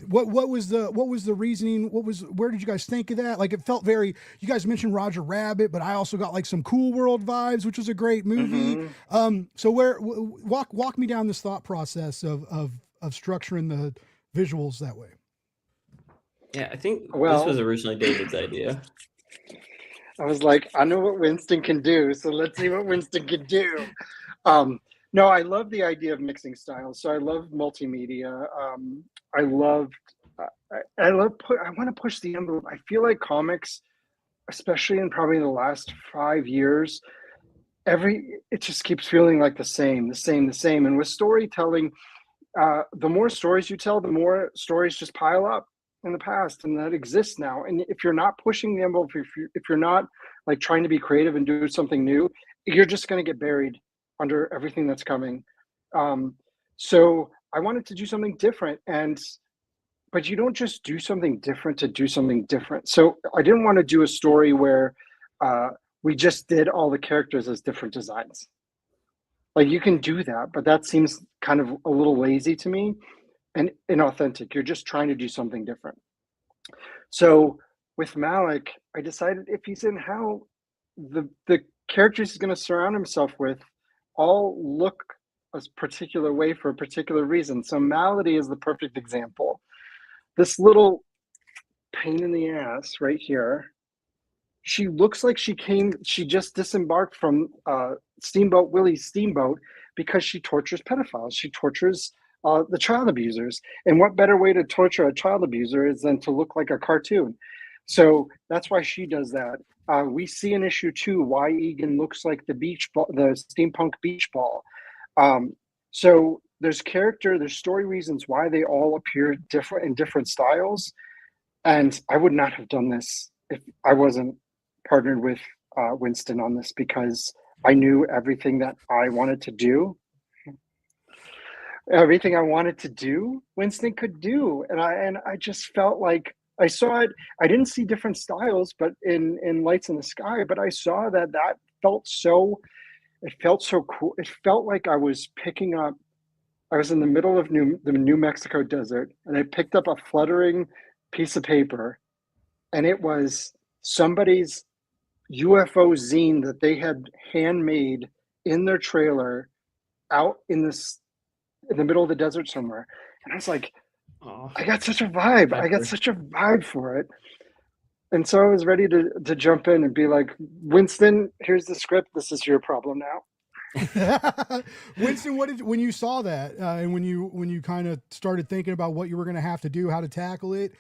What was the reasoning? Where did you guys think of that? Like it felt very. You guys mentioned Roger Rabbit, but I also got like some Cool World vibes, which was a great movie. So walk me down this thought process of structuring the visuals that way. Yeah, I think this was originally David's idea. I was like, I know what Winston can do, so let's see what Winston can do. No, I love the idea of mixing styles. So I love multimedia. I want to push the envelope. I feel like comics, especially in probably the last 5 years, it just keeps feeling like the same. And with storytelling, the more stories you tell, the more stories just pile up. in the past and that exists now. And if you're not pushing the envelope, if you're not like trying to be creative and do something new, you're just going to get buried under everything that's coming. So I wanted to do something different, but you don't just do something different to do something different. So I didn't want to do a story where we just did all the characters as different designs. Like, you can do that, but that seems kind of a little lazy to me and inauthentic. You're just trying to do something different. So with Malloch, I decided if he's in hell, the characters he's going to surround himself with all look a particular way for a particular reason. So Malady is the perfect example. This little pain in the ass right here, she looks like she just disembarked from Steamboat Willie's steamboat because she tortures pedophiles. She tortures the child abusers. And what better way to torture a child abuser is than to look like a cartoon? So that's why she does that. We see in issue 2 why Egan looks like the steampunk beach ball. So there's story reasons why they all appear different in different styles. And I would not have done this if I wasn't partnered with Winston on this, because I knew everything that I wanted to do. Everything I wanted to do, Winston could do. And I just felt like I saw it. I didn't see different styles, but in Lights in the Sky, but I saw that felt so, it felt so cool. It felt like I was in the middle of the New Mexico desert, and I picked up a fluttering piece of paper, and it was somebody's UFO zine that they had handmade in their trailer out in the middle of the desert somewhere. And I was like, I got such a vibe. I got such a vibe for it. And so I was ready to jump in and be like, Winston, here's the script. This is your problem now. Winston, when you saw that and when you kind of started thinking about what you were going to have to do, how to tackle it,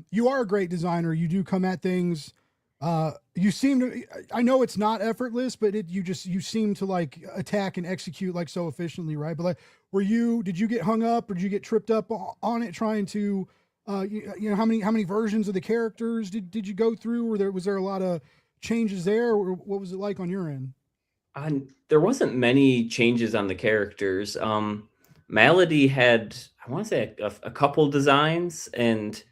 you are a great designer. You do come at things. You seem to, I know it's not effortless, but you seem to like attack and execute like so efficiently, right? But like, did you get hung up or did you get tripped up on it trying to, you know, how many versions of the characters did you go through? Or was there a lot of changes there, or what was it like on your end? There wasn't many changes on the characters. Malady had, I want to say a couple designs, and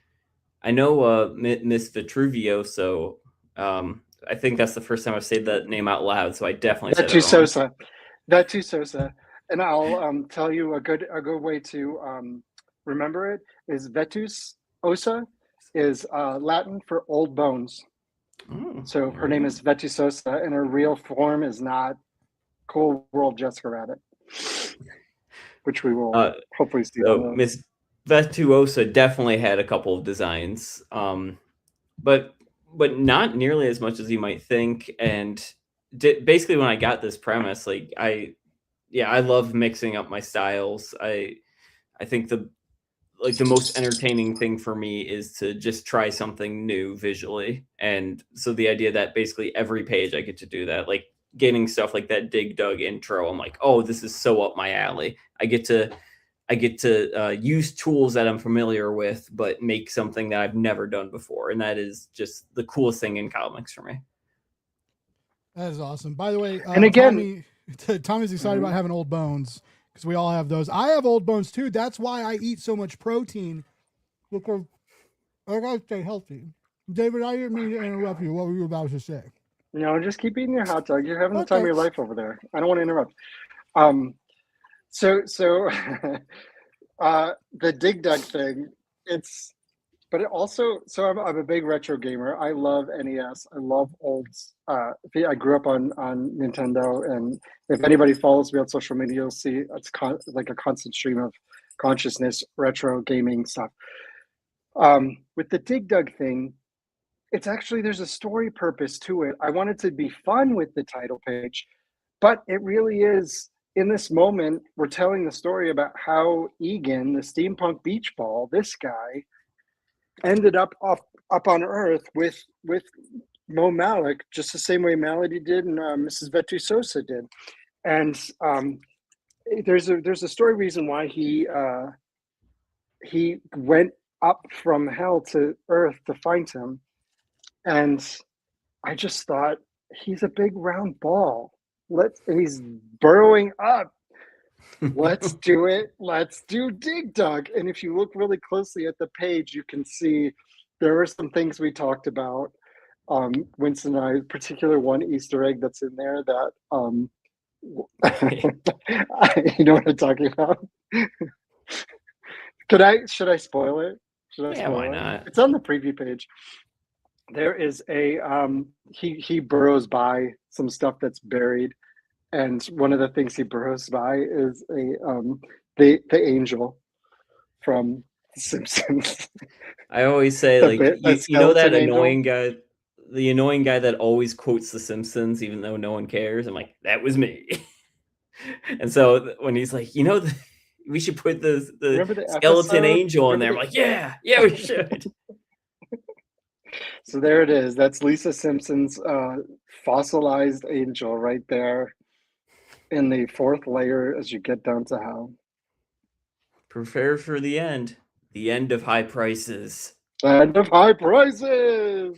I know Miss Vitruvioso. I think that's the first time I've said that name out loud, so I definitely said it wrong. Vetusosa. And I'll tell you a good way to remember it is Vetus Osa is Latin for old bones. Oh, so her name is Vetusosa, and her real form is not Cool World Jessica Rabbit, which we will hopefully see. So Miss Vetuosa definitely had a couple of designs, but not nearly as much as you might think. And basically, when I got this premise, like I love mixing up my styles. I think the most entertaining thing for me is to just try something new visually. And so the idea that basically every page I get to do that, like getting stuff like that Dig Dug intro, I'm like, oh, this is so up my alley. I get to use tools that I'm familiar with, but make something that I've never done before. And that is just the coolest thing in comics for me. That is awesome. By the way, and again, Tommy's excited about having old bones, because we all have those. I have old bones too. That's why I eat so much protein, because I gotta stay healthy. David, I didn't mean to interrupt you. What were you about to say? No, just keep eating your hot dog. You're having the time of your life over there. I don't want to interrupt. So the Dig Dug thing, but it also, so I'm a big retro gamer. I love NES. I love old, I grew up on Nintendo, and if anybody follows me on social media, you'll see it's like a constant stream of consciousness, retro gaming stuff. With the Dig Dug thing, it's actually, there's a story purpose to it. I wanted to be fun with the title page, but it really is, in this moment, we're telling the story about how Egan, the steampunk beach ball, this guy, ended up on Earth with Moe Malloch, just the same way Malady did and Mrs. Vetusosa did. And there's a story reason why he went up from hell to earth to find him. And I just thought, he's a big round ball. He's burrowing up. Let's do it. Let's do Dig Dug. And if you look really closely at the page, you can see there were some things we talked about. Winston and I, particular one Easter egg that's in there that you know what I'm talking about. Should I spoil it? Yeah, why not? It's on the preview page. There is a he burrows by some stuff that's buried, and one of the things he burrows by is the angel from The Simpsons. I always say, The like, bit- the you know that skeleton angel? annoying guy, the annoying guy that always quotes The Simpsons even though no one cares. I'm like, that was me. And so when he's like, we should put the Remember the skeleton episode? angel in there. I'm Remember like, yeah, we should. So there it is. That's Lisa Simpson's fossilized angel right there in the fourth layer as you get down to hell. Prepare for the end of high prices. End of high prices.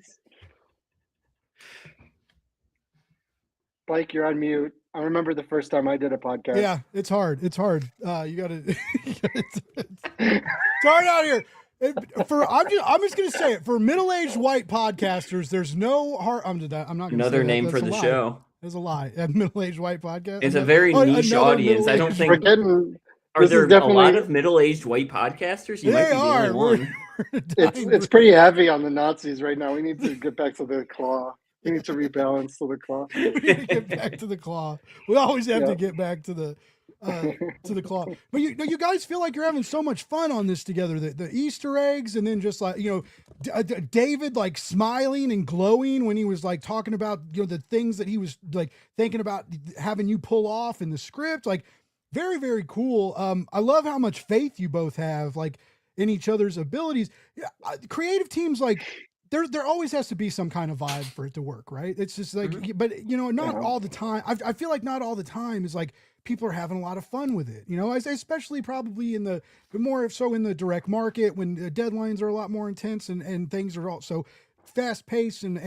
Blake, you're on mute. I remember the first time I did a podcast. Yeah, it's hard. It's hard. You gotta. It's hard out here. I'm just gonna say it for middle-aged white podcasters. There's no hard. I'm not gonna. Another say name that. for That's the a lie. show. There's a lie. A middle-aged white podcast. It's a very niche another audience. I don't middle-aged- think. We're getting. Are this there is definitely- a lot of middle-aged white podcasters? You might They be the are. only one. It's pretty heavy on the Nazis right now. We need to get back to the claw. We need to rebalance to the claw. We need to get back to the claw. We always have Yeah. to get back to the claw. But you guys feel like you're having so much fun on this together. The Easter eggs, and then just like David like smiling and glowing when he was like talking about the things that he was like thinking about having you pull off in the script. Like very, very cool. I love how much faith you both have like in each other's abilities. Creative teams like. There always has to be some kind of vibe for it to work, right? It's just like, but not all the time. I feel like not all the time is like people are having a lot of fun with it, especially probably in the more so in the direct market when the deadlines are a lot more intense and things are also fast paced and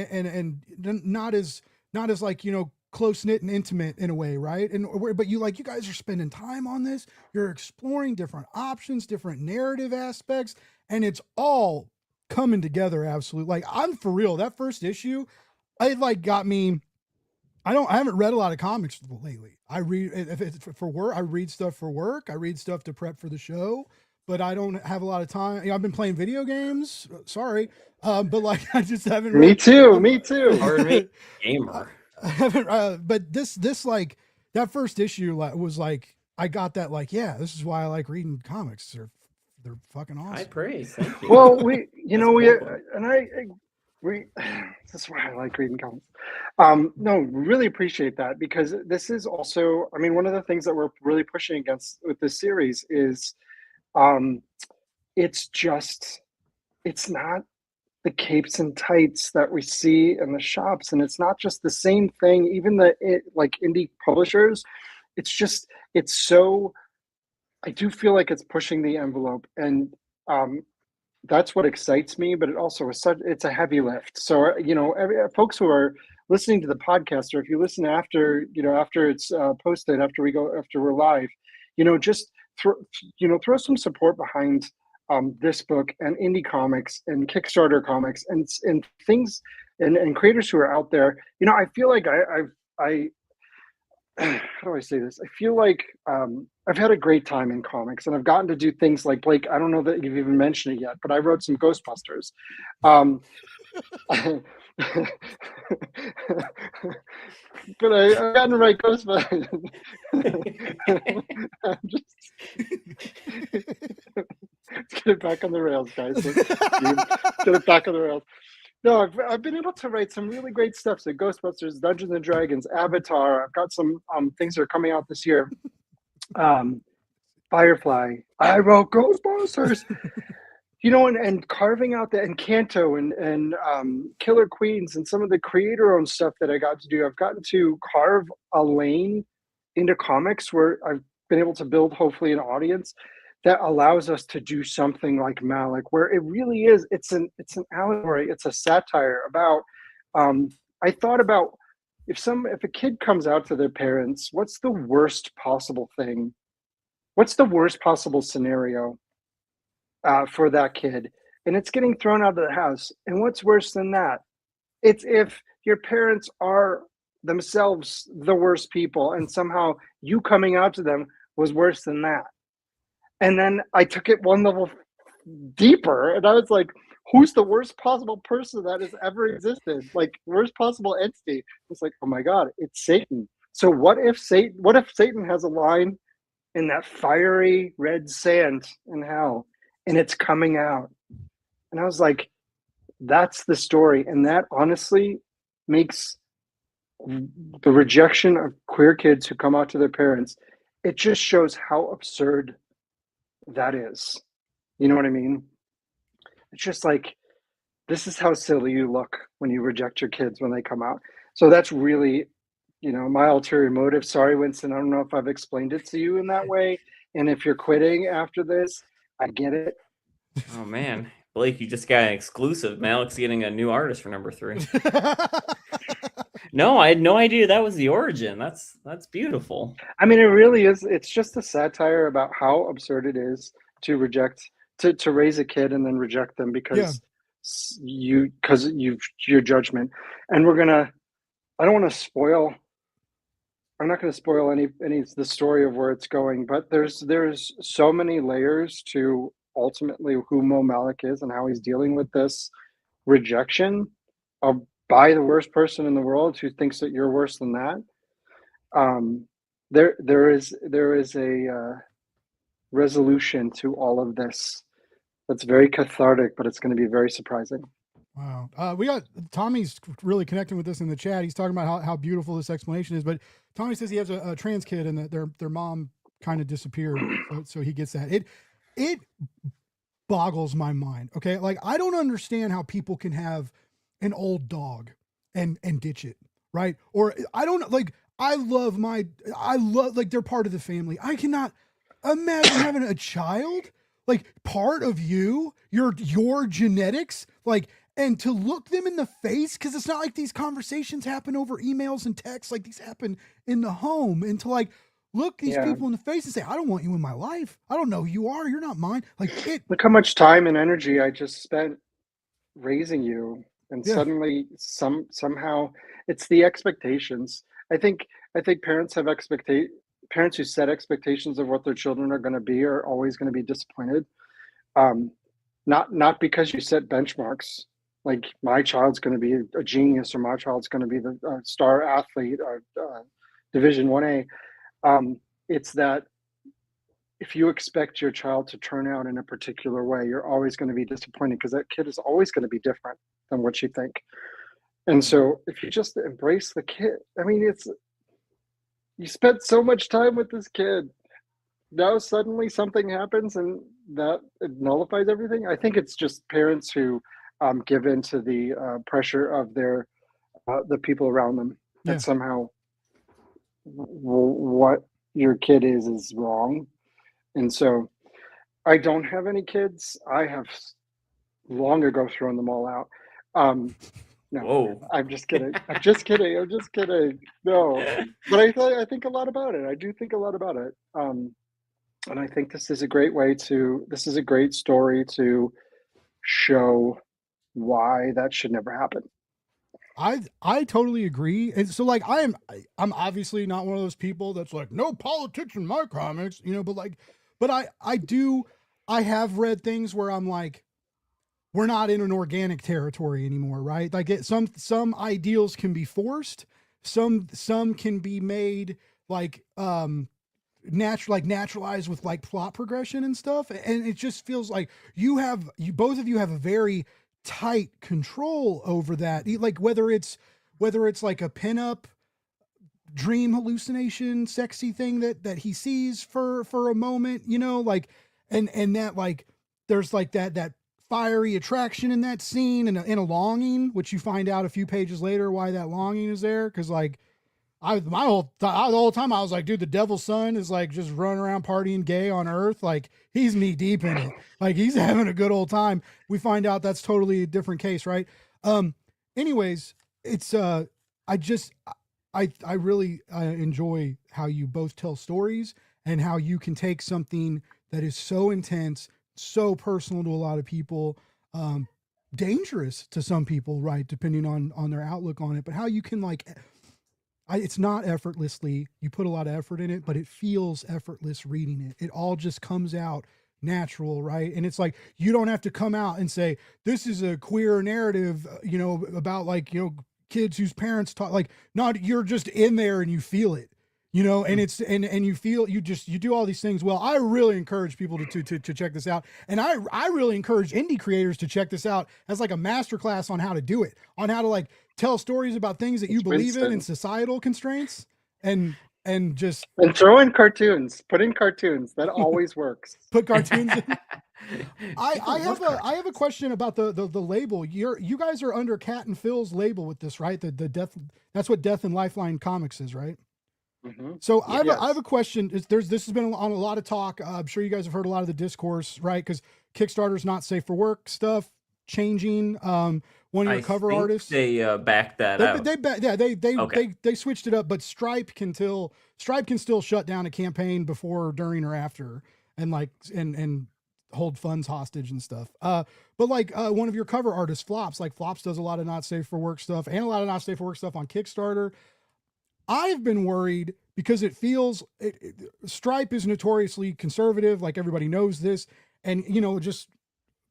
not as like, close knit and intimate in a way. Right. But you guys are spending time on this. You're exploring different options, different narrative aspects, and it's all coming together. Absolutely. Like I'm for real. That first issue, it like got me. I haven't read a lot of comics lately. I read if it's for work. I read stuff for work. I read stuff to prep for the show, but I don't have a lot of time. I've been playing video games. Sorry. But like, I just haven't read. Me too. Pardon me, gamer. I haven't, but this like that first issue was like, I got that like, yeah, this is why I like reading comics. They're fucking awesome. High praise. Thank you. Well, this is why I like reading comics. No, really appreciate that because this is also, one of the things that we're really pushing against with this series is, it's not the capes and tights that we see in the shops, and it's not just the same thing. Even like indie publishers, I do feel like it's pushing the envelope, and that's what excites me. But it also it's a heavy lift. So folks who are listening to the podcast, or if you listen after it's posted, after we're live, just throw some support behind this book and indie comics and Kickstarter comics and things and creators who are out there. I feel like I how do I say this? I feel like I've had a great time in comics, and I've gotten to do things like, Blake, I don't know that you've even mentioned it yet, but I wrote some Ghostbusters. But I've gotten to write Ghostbusters. Let's get it back on the rails, guys. Let's get it back on the rails. No, I've been able to write some really great stuff. So Ghostbusters, Dungeons and Dragons, Avatar. I've got some things that are coming out this year. Firefly. I wrote Ghostbusters. And carving out the Encanto and Killer Queens and some of the creator-owned stuff that I got to do. I've gotten to carve a lane into comics where I've been able to build hopefully an audience that allows us to do something like Malloch, where it really is, it's an allegory, it's a satire about, I thought about if a kid comes out to their parents, what's the worst possible thing? What's the worst possible scenario for that kid? And it's getting thrown out of the house. And what's worse than that? It's if your parents are themselves the worst people, and somehow you coming out to them was worse than that. And then I took it one level deeper, and I was like, who's the worst possible person that has ever existed? Like, worst possible entity. It's like, oh my God, it's Satan. So what if Satan has a line in that fiery red sand in hell, and it's coming out? And I was like, that's the story. And that honestly makes the rejection of queer kids who come out to their parents, it just shows how absurd that is. You know what I mean? It's just like, this is how silly you look when you reject your kids when they come out. So that's really, my ulterior motive. Sorry, Winston, I don't know if I've explained it to you in that way. And if you're quitting after this, I get it. Oh man, Blake, you just got an exclusive. Malloch's getting a new artist for number 3. No, I had no idea that was the origin. That's beautiful. I mean, it really is. It's just a satire about how absurd it is to to raise a kid and then reject them because your judgment. And I don't want to spoil. I'm not going to spoil any the story of where it's going, but there's so many layers to ultimately who Moe Malloch is and how he's dealing with this rejection by the worst person in the world who thinks that you're worse than that. There is a resolution to all of this that's very cathartic, but it's going to be very surprising. Wow. We got Tommy's really connecting with this in the chat. He's talking about how beautiful this explanation is, but Tommy says he has a trans kid and that their mom kind of disappeared. So he gets that. It boggles my mind. Okay. Like, I don't understand how people can have an old dog and ditch it. Right. Or I don't like, I love like they're part of the family. I cannot imagine having a child, like part of your genetics, like, and to look them in the face, because it's not like these conversations happen over emails and texts, like these happen in the home, and to like look these people in the face and say, I don't want you in my life. I don't know who you are. You're not mine. Like, look how much time and energy I just spent raising you, and suddenly somehow it's the expectations. I think parents have parents who set expectations of what their children are going to be are always going to be disappointed. Not because you set benchmarks, like my child's going to be a genius or my child's going to be the star athlete or Division 1A. It's that if you expect your child to turn out in a particular way, you're always going to be disappointed because that kid is always going to be different than what you think. And so if you just embrace the kid, I mean, you spent so much time with this kid. Now suddenly something happens and that it nullifies everything. I think it's just parents who give in to the pressure of the people around them that somehow what your kid is wrong. And so I don't have any kids. I have long ago thrown them all out. No, whoa. I'm just kidding. I'm just kidding. No, but I think a lot about it. I do think a lot about it. And I think this is a great story to show why that should never happen. I totally agree. And so like I'm obviously not one of those people that's like, no politics in my comics, but I have read things where I'm like, we're not in an organic territory anymore, right? Like some ideals can be forced, some can be made like naturalized with like plot progression and stuff, and it just feels like both of you have a very tight control over that. Like whether it's like a pinup dream hallucination, sexy thing that he sees for a moment, like and that like there's like that fiery attraction in that scene and a longing, which you find out a few pages later why that longing is there, because like the whole time I was like, dude, the devil's son is like just running around partying gay on Earth. Like he's knee deep in it. Like he's having a good old time. We find out that's totally a different case, right? Anyways, it's I really enjoy how you both tell stories and how you can take something that is so intense, so personal to a lot of people, dangerous to some people, right? Depending on their outlook on it, but how you can like, it's not effortlessly, you put a lot of effort in it, but it feels effortless reading it. It all just comes out natural, right? And it's like, you don't have to come out and say, this is a queer narrative, you know, about like, you know, kids whose parents taught, like, not, you're just in there and you feel it, you know, and it's, and you feel, you do all these things. Well, I really encourage people to check this out. And I really encourage indie creators to check this out as like a masterclass on how to do it, on how to like tell stories about things that you believe in and societal constraints and just. And throw in cartoons, put in cartoons. That always works. Put cartoons in. I have a question about the label. You guys are under Cat and Phil's label with this, right? The death, that's what Death and Lifeline Comics is, right? Mm-hmm. So I have a question. This has been on a lot of talk. I'm sure you guys have heard a lot of the discourse, right? Because Kickstarter's not safe for work stuff changing. One of your cover artists, they backed that out. They switched it up, but Stripe can still shut down a campaign before, during, or after, and like and hold funds hostage and stuff. But like one of your cover artists, Flops does a lot of not safe for work stuff and a lot of not safe for work stuff on Kickstarter. I've been worried because it feels Stripe is notoriously conservative, like everybody knows this, and you know, just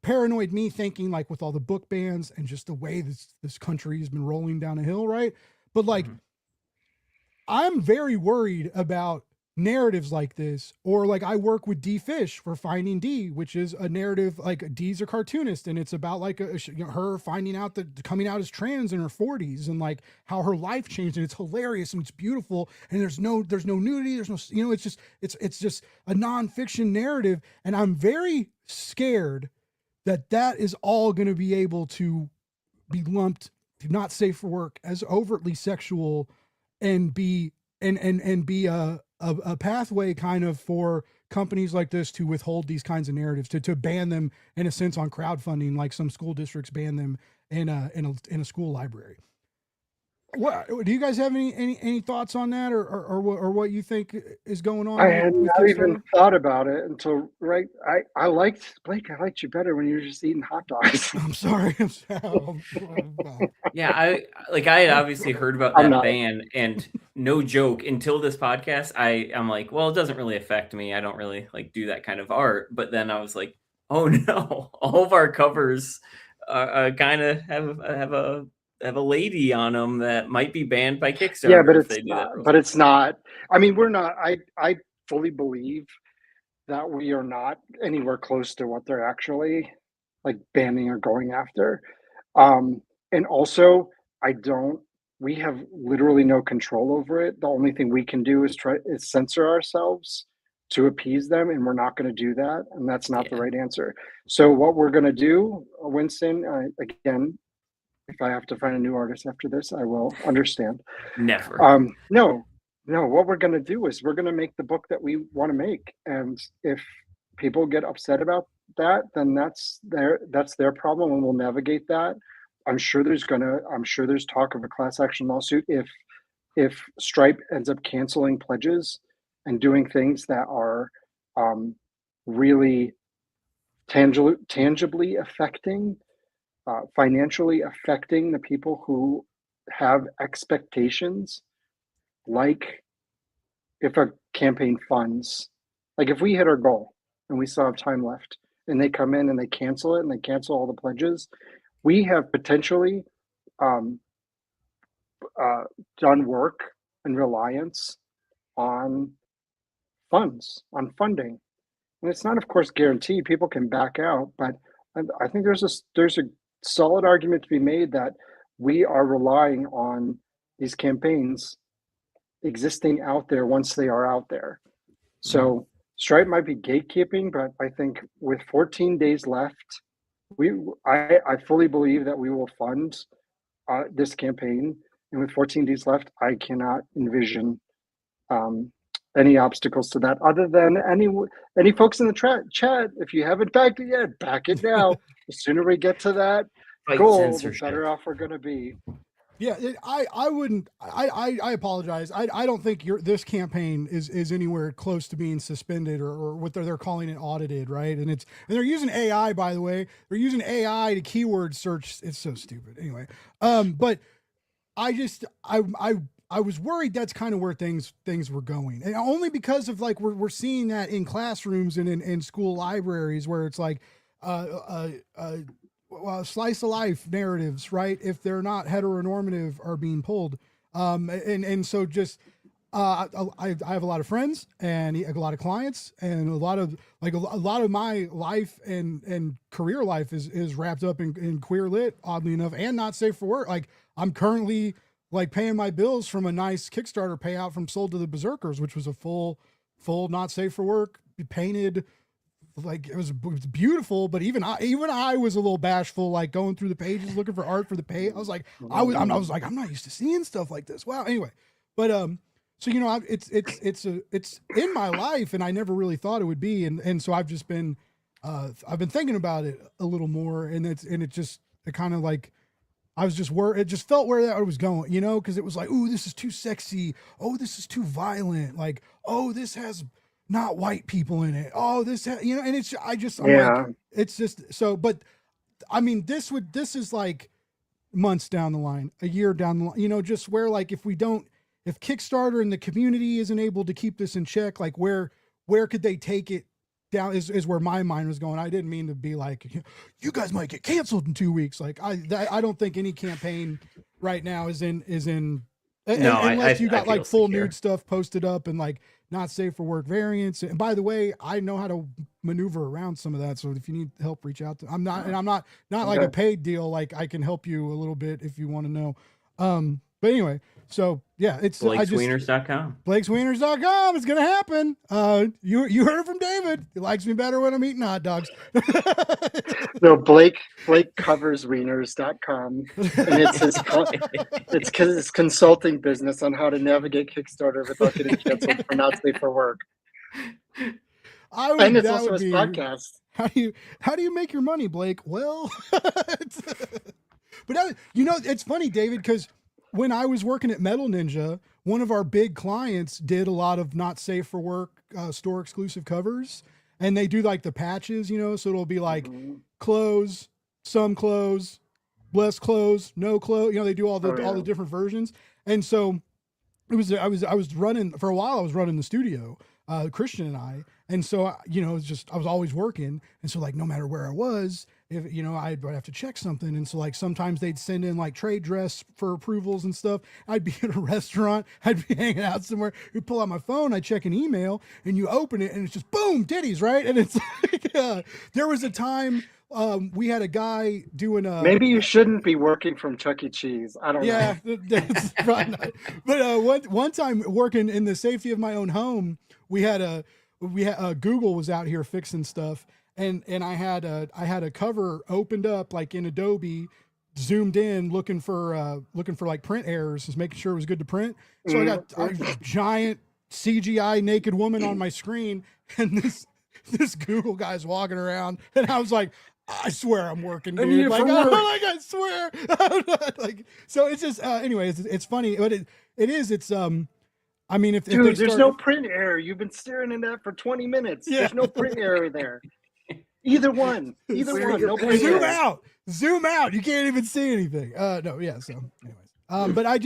paranoid me thinking like with all the book bans and just the way this country has been rolling down a hill, right? But like I'm very worried about narratives like this, or like I work with D Fish for Finding D, which is a narrative, like D's a cartoonist, and it's about like her finding out that coming out as trans in her 40s and like how her life changed, and it's hilarious and it's beautiful, and there's no nudity, there's no, you know, it's just a nonfiction narrative, and I'm very scared that is all going to be able to be lumped not safe for work as overtly sexual and be a pathway kind of for companies like this to withhold these kinds of narratives, to ban them in a sense on crowdfunding, like some school districts ban them in a school library. What do you guys have any thoughts on that, or what you think is going on? I had not even thought about it until right. I liked Blake. I liked you better when you were just eating hot dogs. I'm sorry. Yeah, I had obviously heard about that ban, and no joke, until this podcast, I'm like, well, it doesn't really affect me. I don't really like do that kind of art. But then I was like, oh no, all of our covers kind of have a lady on them that might be banned by Kickstarter. Yeah, but it's not. But it's not. I mean, we're not. I fully believe that we are not anywhere close to what they're actually like banning or going after. And also, we have literally no control over it. The only thing we can do is censor ourselves to appease them, and we're not going to do that. And that's not the right answer. So what we're going to do, Winston, again, if I have to find a new artist after this, I will understand. Never. No, what we're going to do is we're going to make the book that we want to make. And if people get upset about that, then that's their problem, and we'll navigate that. I'm sure there's talk of a class action lawsuit if Stripe ends up canceling pledges and doing things that are really tangibly affecting, financially affecting the people who have expectations. Like if a campaign funds, like if we hit our goal and we still have time left and they come in and they cancel it and they cancel all the pledges, we have potentially done work and reliance on funds, on funding. And it's not, of course, guaranteed. People can back out, but I think there's a solid argument to be made that we are relying on these campaigns existing out there once they are out there. So Stripe might be gatekeeping, but I think with 14 days left, I fully believe that we will fund this campaign And with 14 days left, I cannot envision any obstacles to that other than any folks in the chat. If you haven't backed it yet, back it now. The sooner we get to that goal, censorship. the better off we're going to be. Yeah, I wouldn't. I apologize. I don't think this campaign is anywhere close to being suspended or what they're calling it audited, right? And they're using AI, by the way. They're using AI to keyword search. It's so stupid. Anyway, but I was worried that's kind of where things were going, and only because of like we're seeing that in classrooms and in school libraries where it's like slice of life narratives, right? If they're not heteronormative, are being pulled, and so just I have a lot of friends and a lot of clients, and a lot of my life and career life is wrapped up in queer lit, oddly enough, and not safe for work. Like I'm currently like paying my bills from a nice Kickstarter payout from Sold to the Berserkers, which was a full not safe for work, painted. Like it was beautiful, but even I was a little bashful, like going through the pages looking for art for the pay. I was like, I was like, I'm not used to seeing stuff like this. Wow. Anyway, but so you know, it's in my life, and I never really thought it would be, and so I've been thinking about it a little more, and it kind of like I was just it just felt where that was going, you know, because it was like, ooh, this is too sexy. Oh, this is too violent. Like, oh, this has not white people in it. Oh, you know, and like, it's just so, but I mean, this is like months down the line, a year down the line, you know, just where like, if Kickstarter and the community isn't able to keep this in check, like where could they take it down is where my mind was going. I didn't mean to be like, you guys might get canceled in 2 weeks. Like I don't think any campaign right now is in unless you got like full nude stuff posted up and like not safe for work variants. And by the way, I know how to maneuver around some of that. So if you need help, reach out to, I'm not like a paid deal. Like I can help you a little bit if you want to know. But anyway, so yeah, it's BlakeSwieners.com. BlakeSwieners.com. It's gonna happen. You heard it from David. He likes me better when I'm eating hot dogs. No, Blake covers wieners.com, and it's his consulting business on how to navigate Kickstarter without getting canceled for not safe for work. And it's also his podcast. How do you make your money, Blake? Well, but you know, it's funny, David, because when I was working at Metal Ninja, one of our big clients did a lot of not safe for work store exclusive covers, and they do like the patches, you know, so it'll be like clothes, some clothes, less clothes, no clothes, you know, they do all the different versions. And so it was, I was running for a while, I was running the studio, Christian and I. And so, you know, I was always working. And so like, no matter where I was, if, you know, I'd have to check something. And so like, sometimes they'd send in like trade dress for approvals and stuff. I'd be at a restaurant, I'd be hanging out somewhere, you pull out my phone, I check an email, and you open it and it's just boom, titties, right? And it's like, there was a time, we had a guy doing maybe you shouldn't be working from Chuck E. Cheese. I don't know. Yeah, that's probably not. But one time working in the safety of my own home, we had Google was out here fixing stuff, and I had a cover opened up like in Adobe, zoomed in looking for like print errors, just making sure it was good to print. So I got a giant CGI naked woman on my screen, and this Google guy's walking around, and I was like, I swear I'm working, dude. Like, I swear. Like, so it's just anyway, it's funny, but it's I mean, if there's no print error. You've been staring at that for 20 minutes. Yeah. There's no print error there. Either one. No print error. Zoom out. You can't even see anything. No, yeah. So, anyways, but I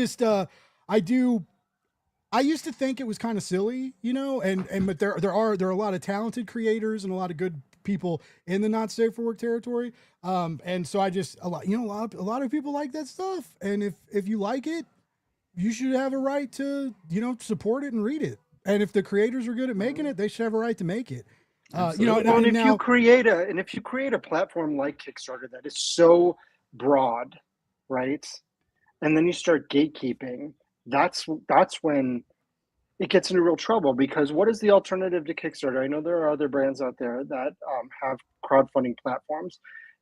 used to think it was kind of silly, you know, but there are a lot of talented creators and a lot of good people in the not safe for work territory. And so a lot of people like that stuff. And if you like it, you should have a right to, you know, support it and read it. And if the creators are good at making it, they should have a right to make it. You know, and if you create a platform like Kickstarter that is so broad, right? And then you start gatekeeping, that's when it gets into real trouble, because what is the alternative to Kickstarter? I know there are other brands out there that have crowdfunding platforms,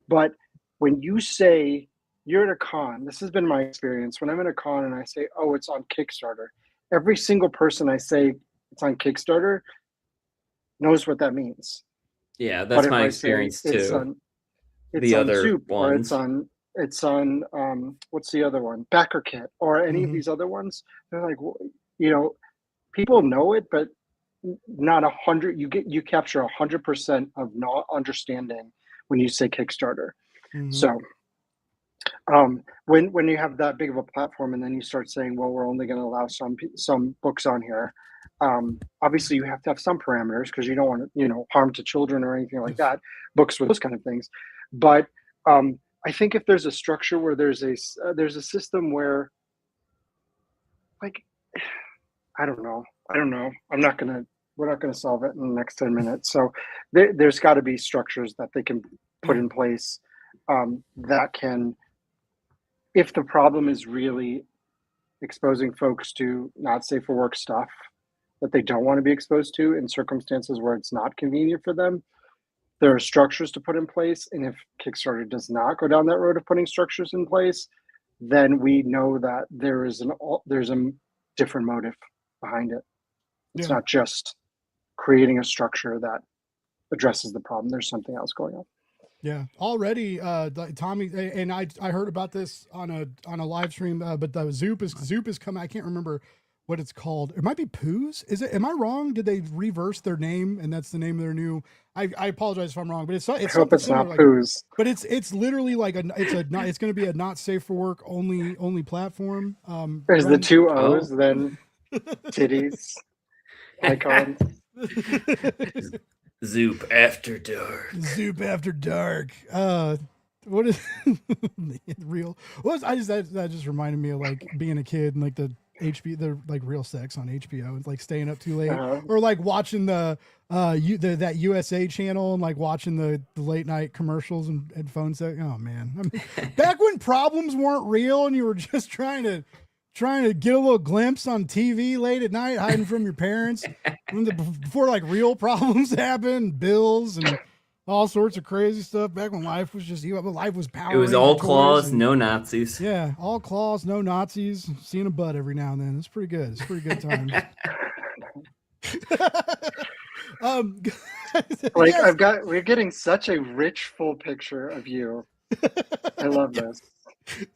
but when you say you're at a con. This has been my experience. When I'm in a con and I say, oh, it's on Kickstarter, every single person I say it's on Kickstarter knows what that means. Yeah, that's my experience too. It's on Soup, or it's on what's the other one? Backer Kit, or any of these other ones. They're like, people know it, but not 100. You capture 100% of not understanding when you say Kickstarter. So when you have that big of a platform, and then you start saying, well, we're only going to allow some books on here. Obviously you have to have some parameters, because you don't want to, harm to children or anything like that, books with those kind of things. But I think if there's a structure where there's a system where, like, I don't know. We're not going to solve it in the next 10 minutes. So there's got to be structures that they can put in place that can, if the problem is really exposing folks to not safe for work stuff that they don't want to be exposed to in circumstances where it's not convenient for them, there are structures to put in place. And if Kickstarter does not go down that road of putting structures in place, then we know that there's a different motive behind it. It's not just creating a structure that addresses the problem. There's something else going on. Yeah, already, Tommy, and I heard about this on a live stream, but the Zoop is coming. I can't remember what it's called. It might be Poos. Is it? Am I wrong? Did they reverse their name, and that's the name of their new? I apologize if I'm wrong, but it's I hope it's not Poos. But it's literally like it's going to be a not safe for work only platform. There's the two O's, then titties icons. Zoop After Dark. Zoop After Dark. What is real? That just reminded me of like being a kid and like the like Real Sex on HBO and like staying up too late, or like watching that USA channel and like watching the late night commercials and phone sex. Oh man, I mean, back when problems weren't real and you were just trying to get a little glimpse on TV late at night, hiding from your parents, before like real problems happened, bills and all sorts of crazy stuff. Back when life was just life was power. It was all claws, no Nazis. Yeah, all claws, no Nazis. Seeing a butt every now and then. It's pretty good. It's pretty good time. Like we're getting such a rich, full picture of you. I love this.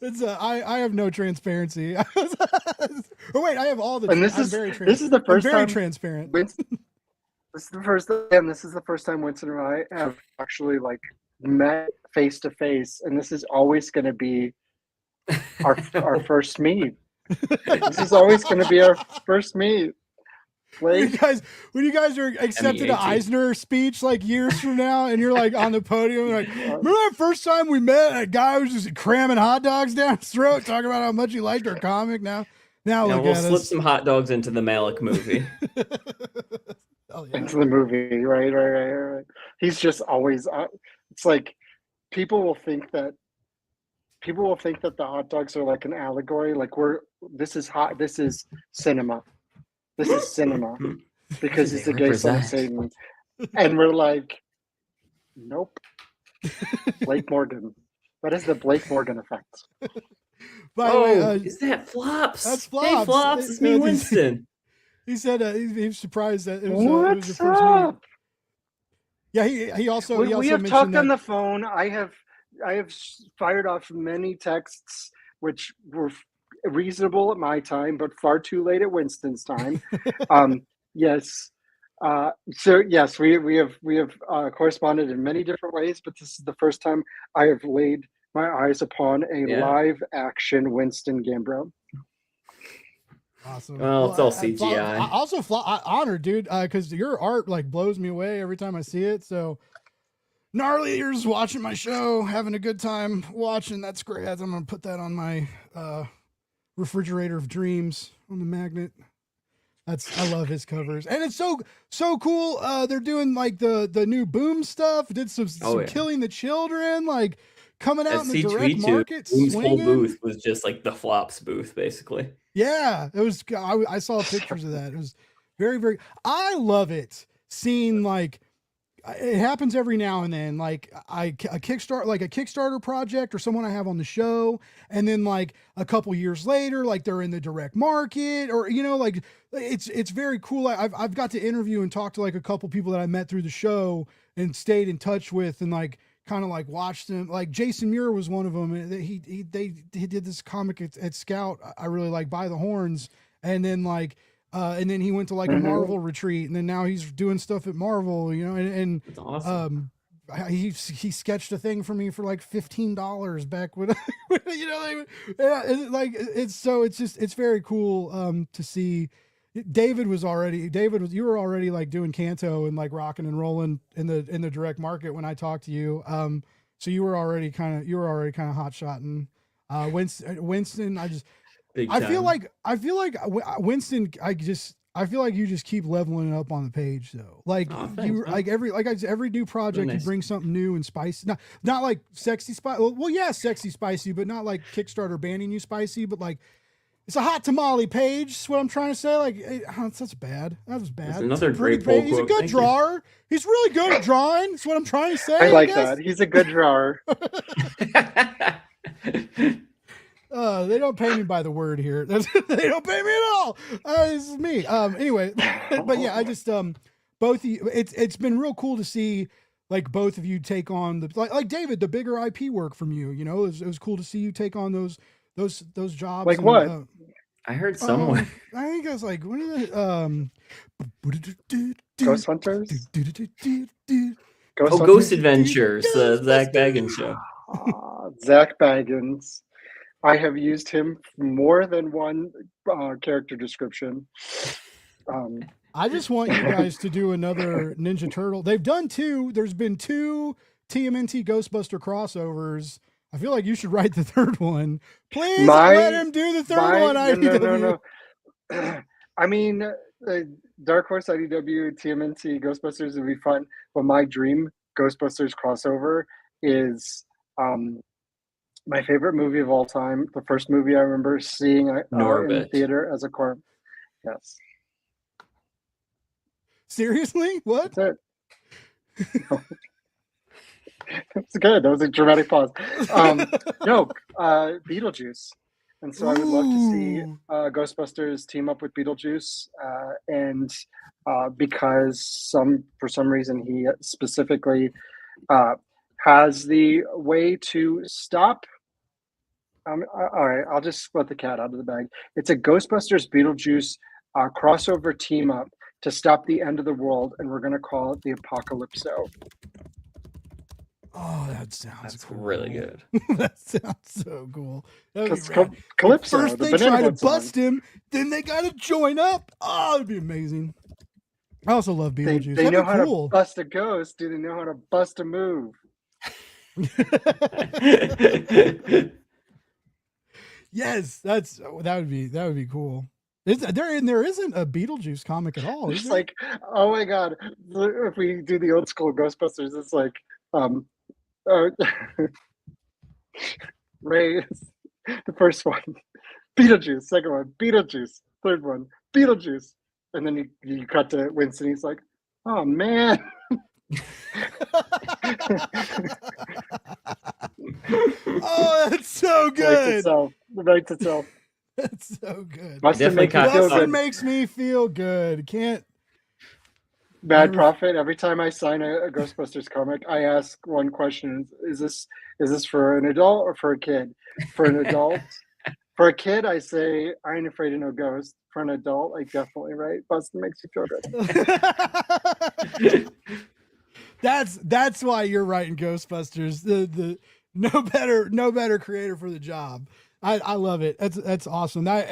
It's I have no transparency. Oh wait, I have all the. And this is the first time. Very transparent. This is the first time, and this is the first time Winston and I have actually like met face to face, and this is always going to be our first meet. This is always going to be our first meet. When you guys are accepted an Eisner speech like years from now, and you're like on the podium, like, remember that first time we met? That guy was just cramming hot dogs down his throat, talking about how much he liked our comic. Now look we'll at slip us. some hot dogs into the Malloch movie. Oh, yeah. Into the movie, right. He's just always. It's like people will think that the hot dogs are like an allegory. Like this is cinema. This is cinema because he's the gay son of Satan. And we're like, nope. Blake Morgan. That is the Blake Morgan effect. By the way, is that Flops? That's Flops. Hey, Flops, it's me, Winston. He said he was surprised that it was the first meeting. Yeah, he also we have talked on the phone. I have fired off many texts which were reasonable at my time, but far too late at Winston's time. Yes. So yes, we have corresponded in many different ways, but this is the first time I have laid my eyes upon a live action Winston Gambro. Awesome. Well, it's all CGI. I also honored, dude, because your art like blows me away every time I see it. So gnarly, you're just watching my show, having a good time watching. That's great. I'm gonna put that on my refrigerator of dreams on the magnet. I love his covers, and it's so cool. They're doing like the new Boom stuff. Did some Killing the Children, like coming out in the direct market. Boom's whole booth was just like the Flops booth, basically. Yeah, it was. I saw pictures of that. It was very, very. I love it seeing like it happens every now and then. Like a Kickstarter project or someone I have on the show, and then like a couple years later, like they're in the direct market, or like it's very cool. I've got to interview and talk to like a couple people that I met through the show and stayed in touch with, and like kind of like watched them. Like Jason Muir was one of them. And he did this comic at Scout. I really like, By the Horns, and then like. And then he went to like a Marvel retreat, and then now he's doing stuff at Marvel, and That's awesome. He sketched a thing for me for like $15 back when, it's very cool to see. You were already like doing Canto and like rocking and rolling in the direct market when I talked to you. So you were already kind of hot shotting. Winston, I feel like Winston, I feel like you just keep leveling it up on the page though. Like every new project, you bring something new and spicy. Not like sexy spicy. Well, yeah, sexy spicy, but not like Kickstarter banning you spicy, but like it's a hot tamale page. Is what I'm trying to say. Like that's bad. That was bad. That's another great page. He's a good drawer. He's really good at drawing. That's what I'm trying to say. I like that. He's a good drawer. They don't pay me by the word here. They don't pay me at all. This is me. Anyway, but yeah, I just both of you. It's been real cool to see like both of you take on the like David, the bigger IP work from you. It was cool to see you take on those jobs. Like what? I heard someone. I think it was like what are the Ghost Hunters. Ghost Adventures, the Zach Baggins show. Zach Baggins. I have used him for more than one character description. I just want you guys to do another Ninja Turtle. They've done 2. There's been 2 TMNT Ghostbuster crossovers. I feel like you should write the third one. Please let him do the third one. No. I mean, Dark Horse IDW TMNT Ghostbusters would be fun, but my dream Ghostbusters crossover is my favorite movie of all time. The first movie I remember seeing in the theater as a corp. Yes. Seriously? What? That's it. That's good. That was a dramatic pause. Beetlejuice. And so I would love to see Ghostbusters team up with Beetlejuice. Because for some reason he specifically has the way to stop. All right, I'll just let the cat out of the bag. It's a Ghostbusters Beetlejuice crossover team up to stop the end of the world, and we're going to call it the Apocalypso. Oh, that's cool. Really good. That sounds so cool. Calypso. First they try to bust him, then they got to join up. Oh, it'd be amazing. I also love Beetlejuice. They know how to bust a ghost. Do they know how to bust a move? Yes, that would be cool. There isn't a Beetlejuice comic at all. It's like, oh my god! If we do the old school Ghostbusters, it's like, Ray, the first one, Beetlejuice. Second one, Beetlejuice. Third one, Beetlejuice. And then you cut to Winston. He's like, oh man. Oh, that's so good. Writes itself. That's so good. Bustin makes me feel good. Can't. Bad Prophet. Every time I sign a Ghostbusters comic, I ask one question: Is this for an adult or for a kid? For an adult, for a kid, I say I ain't afraid of no ghost. For an adult, I definitely write Bustin makes you feel good. That's why you're writing Ghostbusters. The no better creator for the job. I love it. That's awesome. I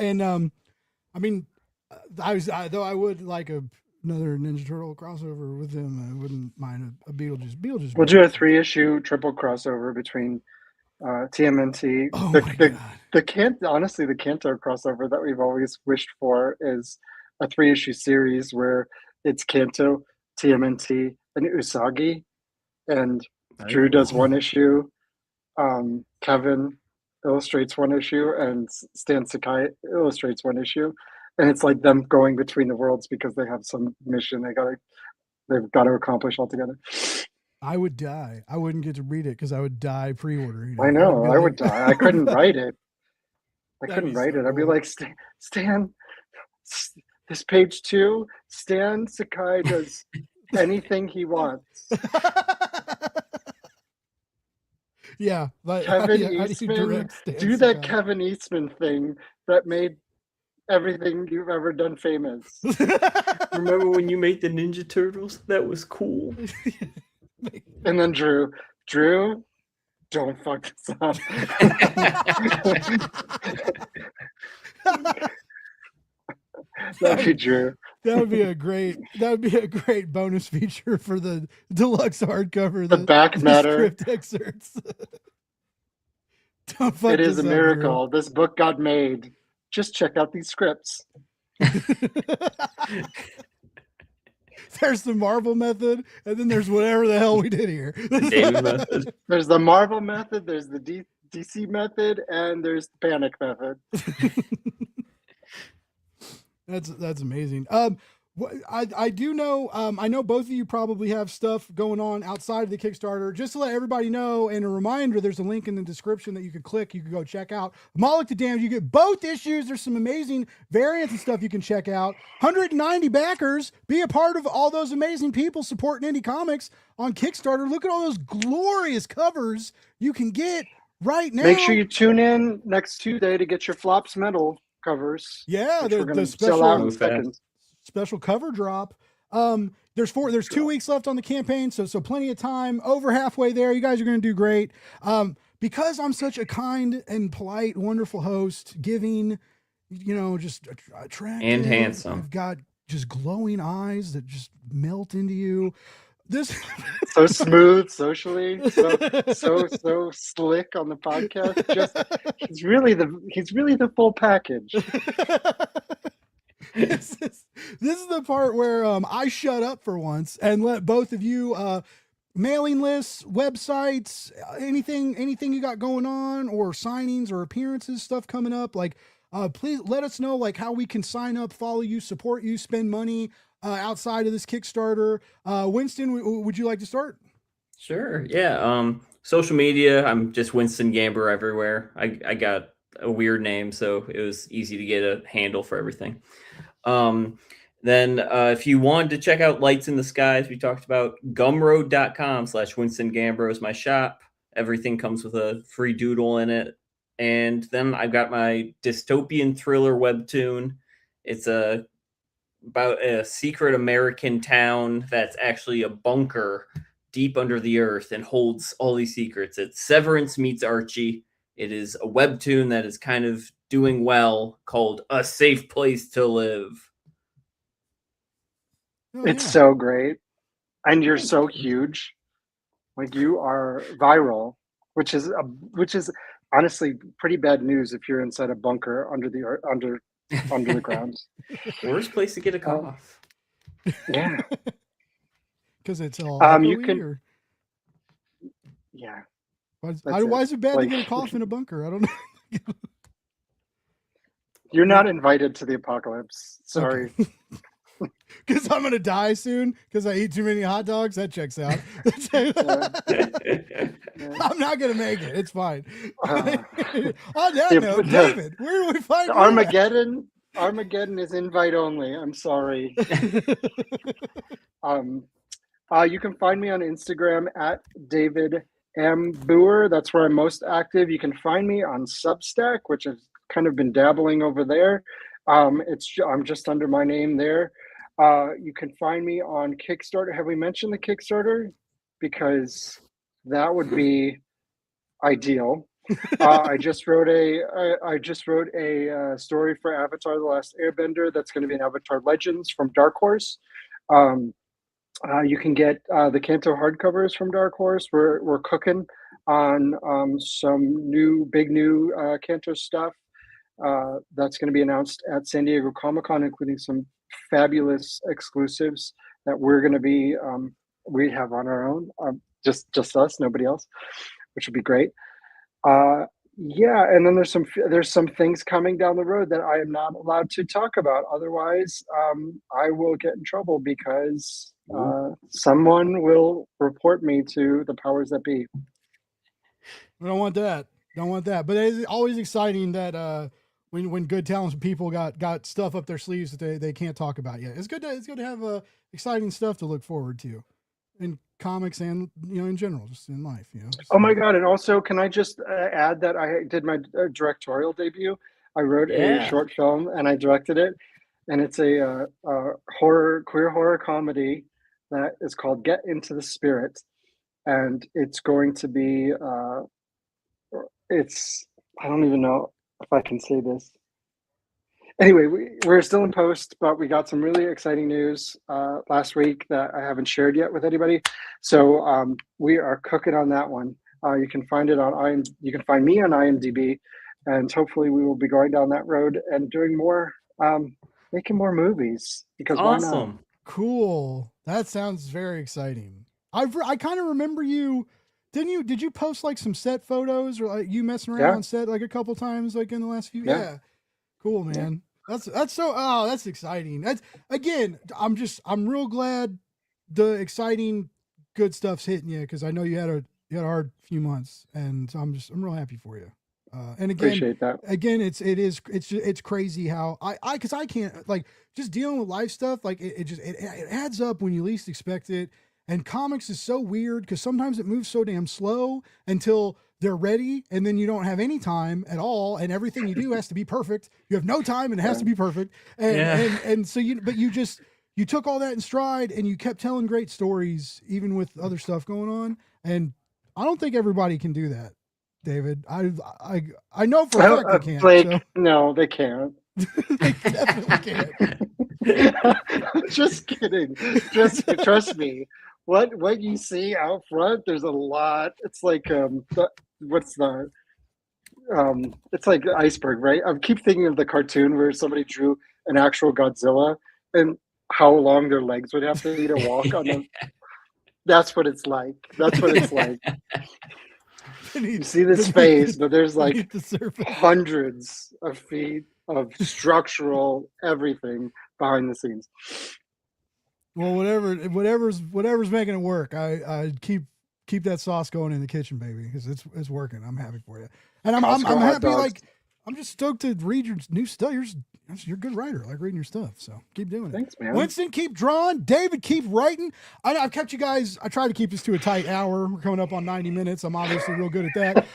would like another Ninja Turtle crossover with him. I wouldn't mind a Beetlejuice. We'll do a 3-issue triple crossover between TMNT. Oh my God. The Canto crossover that we've always wished for is a 3-issue series where it's Canto, TMNT, and Usagi, and Drew does one issue. Kevin illustrates one issue, and Stan Sakai illustrates one issue, and it's like them going between the worlds because they have some mission they they've got to accomplish altogether. I would die. I wouldn't get to read it because I would die pre-ordering. I know. I would die. I couldn't write it. I That'd couldn't be write so it. I'd be cool. like, Stan, this page 2, Stan Sakai does anything he wants. Yeah, like Kevin how do you Eastman, direct Stan do that Sakai? Kevin Eastman thing that made everything you've ever done famous. Remember when you made the Ninja Turtles? That was cool. And then Drew, don't fuck this up. That'd be Drew. That would be a great bonus feature for the deluxe hardcover. The back matter. Script excerpts. Don't fuck It is this a up, miracle. This book got made. Just check out these scripts. Drew. There's the Marvel method, and then there's whatever the hell we did here. David method. There's the Marvel method, there's the DC method, and there's the Panic method. That's amazing. I do know, I know both of you probably have stuff going on outside of the Kickstarter. Just to let everybody know, and a reminder, there's a link in the description that you could click. You could go check out Malloch the Damned. You get both issues. There's some amazing variants and stuff you can check out. 190 backers. Be a part of all those amazing people supporting indie comics on Kickstarter. Look at all those glorious covers you can get right now. Make sure you tune in next Tuesday to get your Flops Metal covers. Yeah, which we're the gonna sell out in seconds. special cover drop. There's 2 weeks left on the campaign, so plenty of time. Over halfway there. You guys are going to do great. Because I'm such a kind and polite, wonderful host, giving, just attractive And handsome. I've got just glowing eyes that just melt into you. This So smooth socially, so slick on the podcast. Just he's really the full package. this is the part where I shut up for once and let both of you mailing lists, websites, anything you got going on, or signings or appearances, stuff coming up, like please let us know like how we can sign up, follow you, support you, spend money outside of this Kickstarter. Winston, would you like to start? Sure. Yeah. Social media. I'm just Winston Gambro everywhere. I got a weird name, so it was easy to get a handle for everything. Then if you wanted to check out Lights in the Skies, we talked about gumroad.com/Winston Gambro is my shop. Everything comes with a free doodle in it. And then I've got my dystopian thriller webtoon. It's about a secret American town that's actually a bunker deep under the earth and holds all these secrets. It's Severance meets Archie. It is a webtoon that is kind of doing well, called A Safe Place to Live. Oh, It's yeah. so great, and you're so huge. Like, you are viral, which is honestly pretty bad news if you're inside a bunker under the ground. Worst place to get a cough. Yeah, Because it's all you echoey, can- or yeah. why is it bad Like- to get a cough in a bunker? I don't know. You're not invited to the apocalypse. Sorry. Because I'm gonna die soon because I eat too many hot dogs. That checks out. I'm not gonna make it. It's fine. On that note, David, where do we find you at? Armageddon is invite only. I'm sorry. You can find me on Instagram at David M. Booher. That's where I'm most active. You can find me on Substack, which I've kind of been dabbling over there. I'm just under my name there. You can find me on Kickstarter. Have we mentioned the Kickstarter? Because that would be ideal. I just wrote a story for Avatar: The Last Airbender. That's going to be an Avatar Legends from Dark Horse. You can get the Kanto hardcovers from Dark Horse. We're cooking on some big new Kanto stuff that's going to be announced at San Diego Comic-Con, including some fabulous exclusives that we're going to be we have on our own, just us, nobody else, which would be great. Yeah, and then there's some things coming down the road that I am not allowed to talk about. Otherwise, I will get in trouble because someone will report me to the powers that be. We don't want that. Don't want that. But it's always exciting that when good talented people got stuff up their sleeves that they can't talk about yet. It's good to have exciting stuff to look forward to in comics and in general, just in life. Oh my God! And also, can I just add that I did my directorial debut? I wrote a short film and I directed it, and it's a queer horror comedy that is called Get Into the Spirit, and it's going to be I don't even know if I can say this. Anyway, we're still in post, but we got some really exciting news last week that I haven't shared yet with anybody. So we are cooking on that one. You can find it on you can find me on IMDb, and hopefully we will be going down that road and doing more, making more movies, because why not? Cool. That sounds very exciting. I kind of remember you. Did you post like some set photos or like you messing around on set like a couple times like in the last few? Yeah. Cool, man. Yeah. That's exciting. That's again, I'm real glad the exciting good stuff's hitting you, because I know you had a hard few months, and so I'm real happy for you. And again, appreciate that. Again, it's crazy how because I can't, like, just dealing with life stuff, like it adds up when you least expect it. And comics is so weird because sometimes it moves so damn slow until they're ready, and then you don't have any time at all, and everything you do has to be perfect. You have no time, and it has to be perfect. And so you took all that in stride, and you kept telling great stories, even with other stuff going on. And I don't think everybody can do that, David. I know for a fact they can't. Blake, so. No, they can't. They definitely can't. Just kidding. Just trust me. What you see out front, there's a lot. It's like it's like the iceberg, right? I keep thinking of the cartoon where somebody drew an actual Godzilla and how long their legs would have to be to walk on them. That's what it's like. That's what it's like. You see this face, but there's like hundreds of feet of structural everything behind the scenes. Well, whatever's making it work. I keep that sauce going in the kitchen, baby, because it's working. I'm happy for you, and I'm happy. Like, I'm just stoked to read your new stuff. You're a good writer. I like reading your stuff, so keep doing it. Thanks, man. Winston, keep drawing. David, keep writing. I've kept you guys. I try to keep this to a tight hour. We're coming up on 90 minutes. I'm obviously real good at that.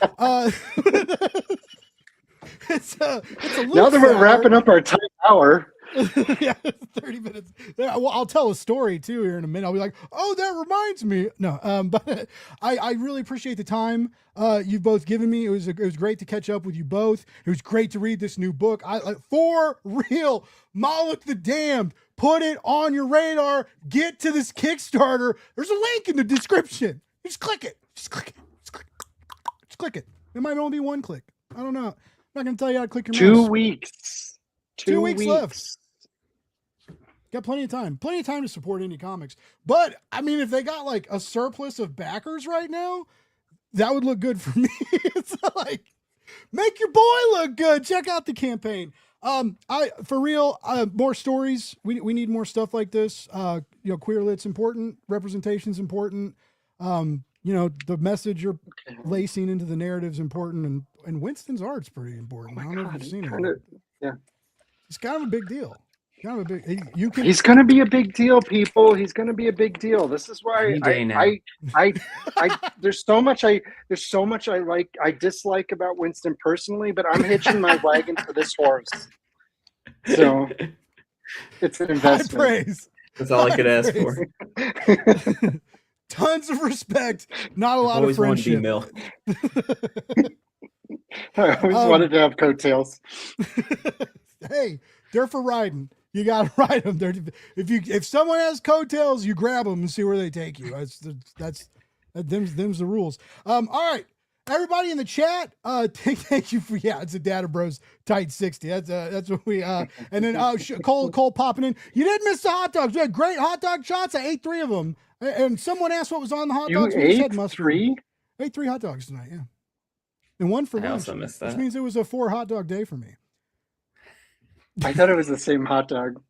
It's a now that we're wrapping up our tight hour. Yeah, 30 minutes. Well, I'll tell a story too here in a minute. I'll be like, oh, that reminds me. No, but I really appreciate the time you've both given me. It was great to catch up with you both. It was great to read this new book. For real, Malloch the Damned. Put it on your radar. Get to this Kickstarter. There's a link in the description. Just click it. Just click it. Just click it. It might only be one click. I don't know. I'm not going to tell you how to click your mouse. 2 weeks. 2 weeks left. Got plenty of time. Plenty of time to support indie comics. But, I mean, if they got, like, a surplus of backers right now, that would look good for me. It's like, make your boy look good. Check out the campaign. For real, more stories. We need more stuff like this. Queer lit's important. Representation's important. The message you're lacing into the narrative's important. And Winston's art's pretty important. I don't know if you've seen it. Yeah. It's kind of a big deal. Kind of a big. He's going to be a big deal, people. He's going to be a big deal. This is why there's so much I dislike about Winston personally, but I'm hitching my wagon to this horse. So it's an investment. High praise. That's all I could ask for. Tons of respect. Not a lot of friendship. I always wanted to have coattails. Hey, they're for riding. You gotta ride them. If someone has coattails, you grab them and see where they take you. Them's the rules. All right, everybody in the chat. Thank you for it's a Data Bros tight 60. That's what we and then Cole popping in. You didn't miss the hot dogs. We had great hot dog shots. I ate 3 of them. And someone asked what was on the hot dogs. You ate 3? I ate 3 hot dogs tonight. Yeah, and 1 for lunch. I also missed that. Which means it was a 4 hot dog day for me. I thought it was the same hot dog.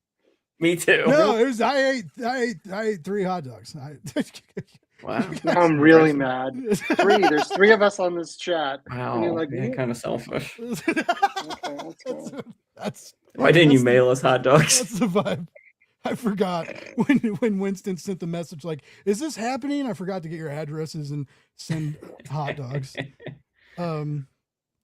Me too. No, it was I ate 3 hot dogs. Wow. Now I'm really mad. There's 3 of us on this chat. And you're Wow. like, Yeah, kind of selfish. okay, let's go. That's Why didn't you that's mail us hot dogs? That's the vibe. I forgot when Winston sent the message like, "Is this happening?" I forgot to get your addresses and send hot dogs.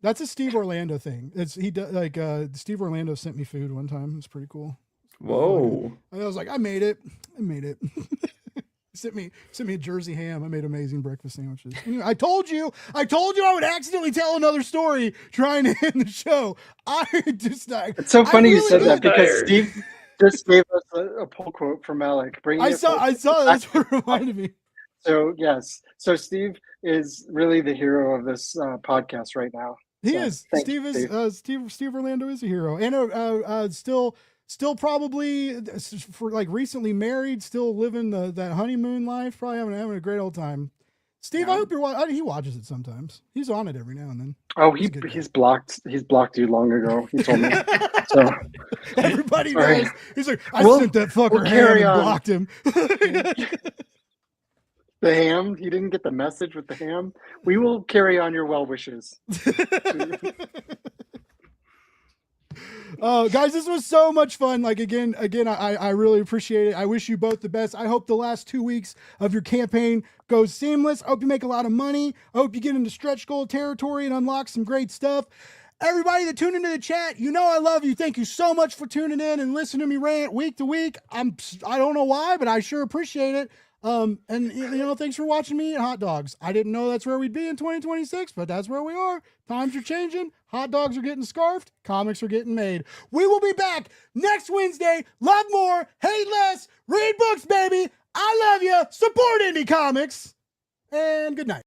That's a Steve Orlando thing. He does like Steve Orlando sent me food one time. It was pretty cool. Whoa. And I was like, I made it. sent me a Jersey ham. I made amazing breakfast sandwiches. Anyway, I told you I would accidentally tell another story trying to end the show. It's so funny you said that because Steve just gave us a pull quote from Malloch. I saw that's what reminded me. So yes, so Steve is really the hero of this podcast right now. He is. Steve Orlando is a hero, and still probably for like recently married, still living that honeymoon life, probably having a great old time. Steve, I hope you're watching. He watches it sometimes. He's on it every now and then. Oh, he's blocked you long ago. He told me. So everybody knows. He's like, I sent that fucker ham and blocked him. The ham? You didn't get the message with the ham? We will carry on your well wishes. Guys, this was so much fun. Like again, I really appreciate it. I wish you both the best. I hope the last 2 weeks of your campaign goes seamless. I hope you make a lot of money. I hope you get into stretch goal territory and unlock some great stuff. Everybody that tuned into the chat, you know I love you. Thank you so much for tuning in and listening to me rant week to week. I don't know why, but I sure appreciate it. And thanks for watching me at Hot Dogs. I didn't know that's where we'd be in 2026, but that's where we are. Times are changing. Hot dogs are getting scarfed. Comics are getting made. We will be back next Wednesday. Love more, hate less, read books, baby. I love you. Support indie comics. And good night.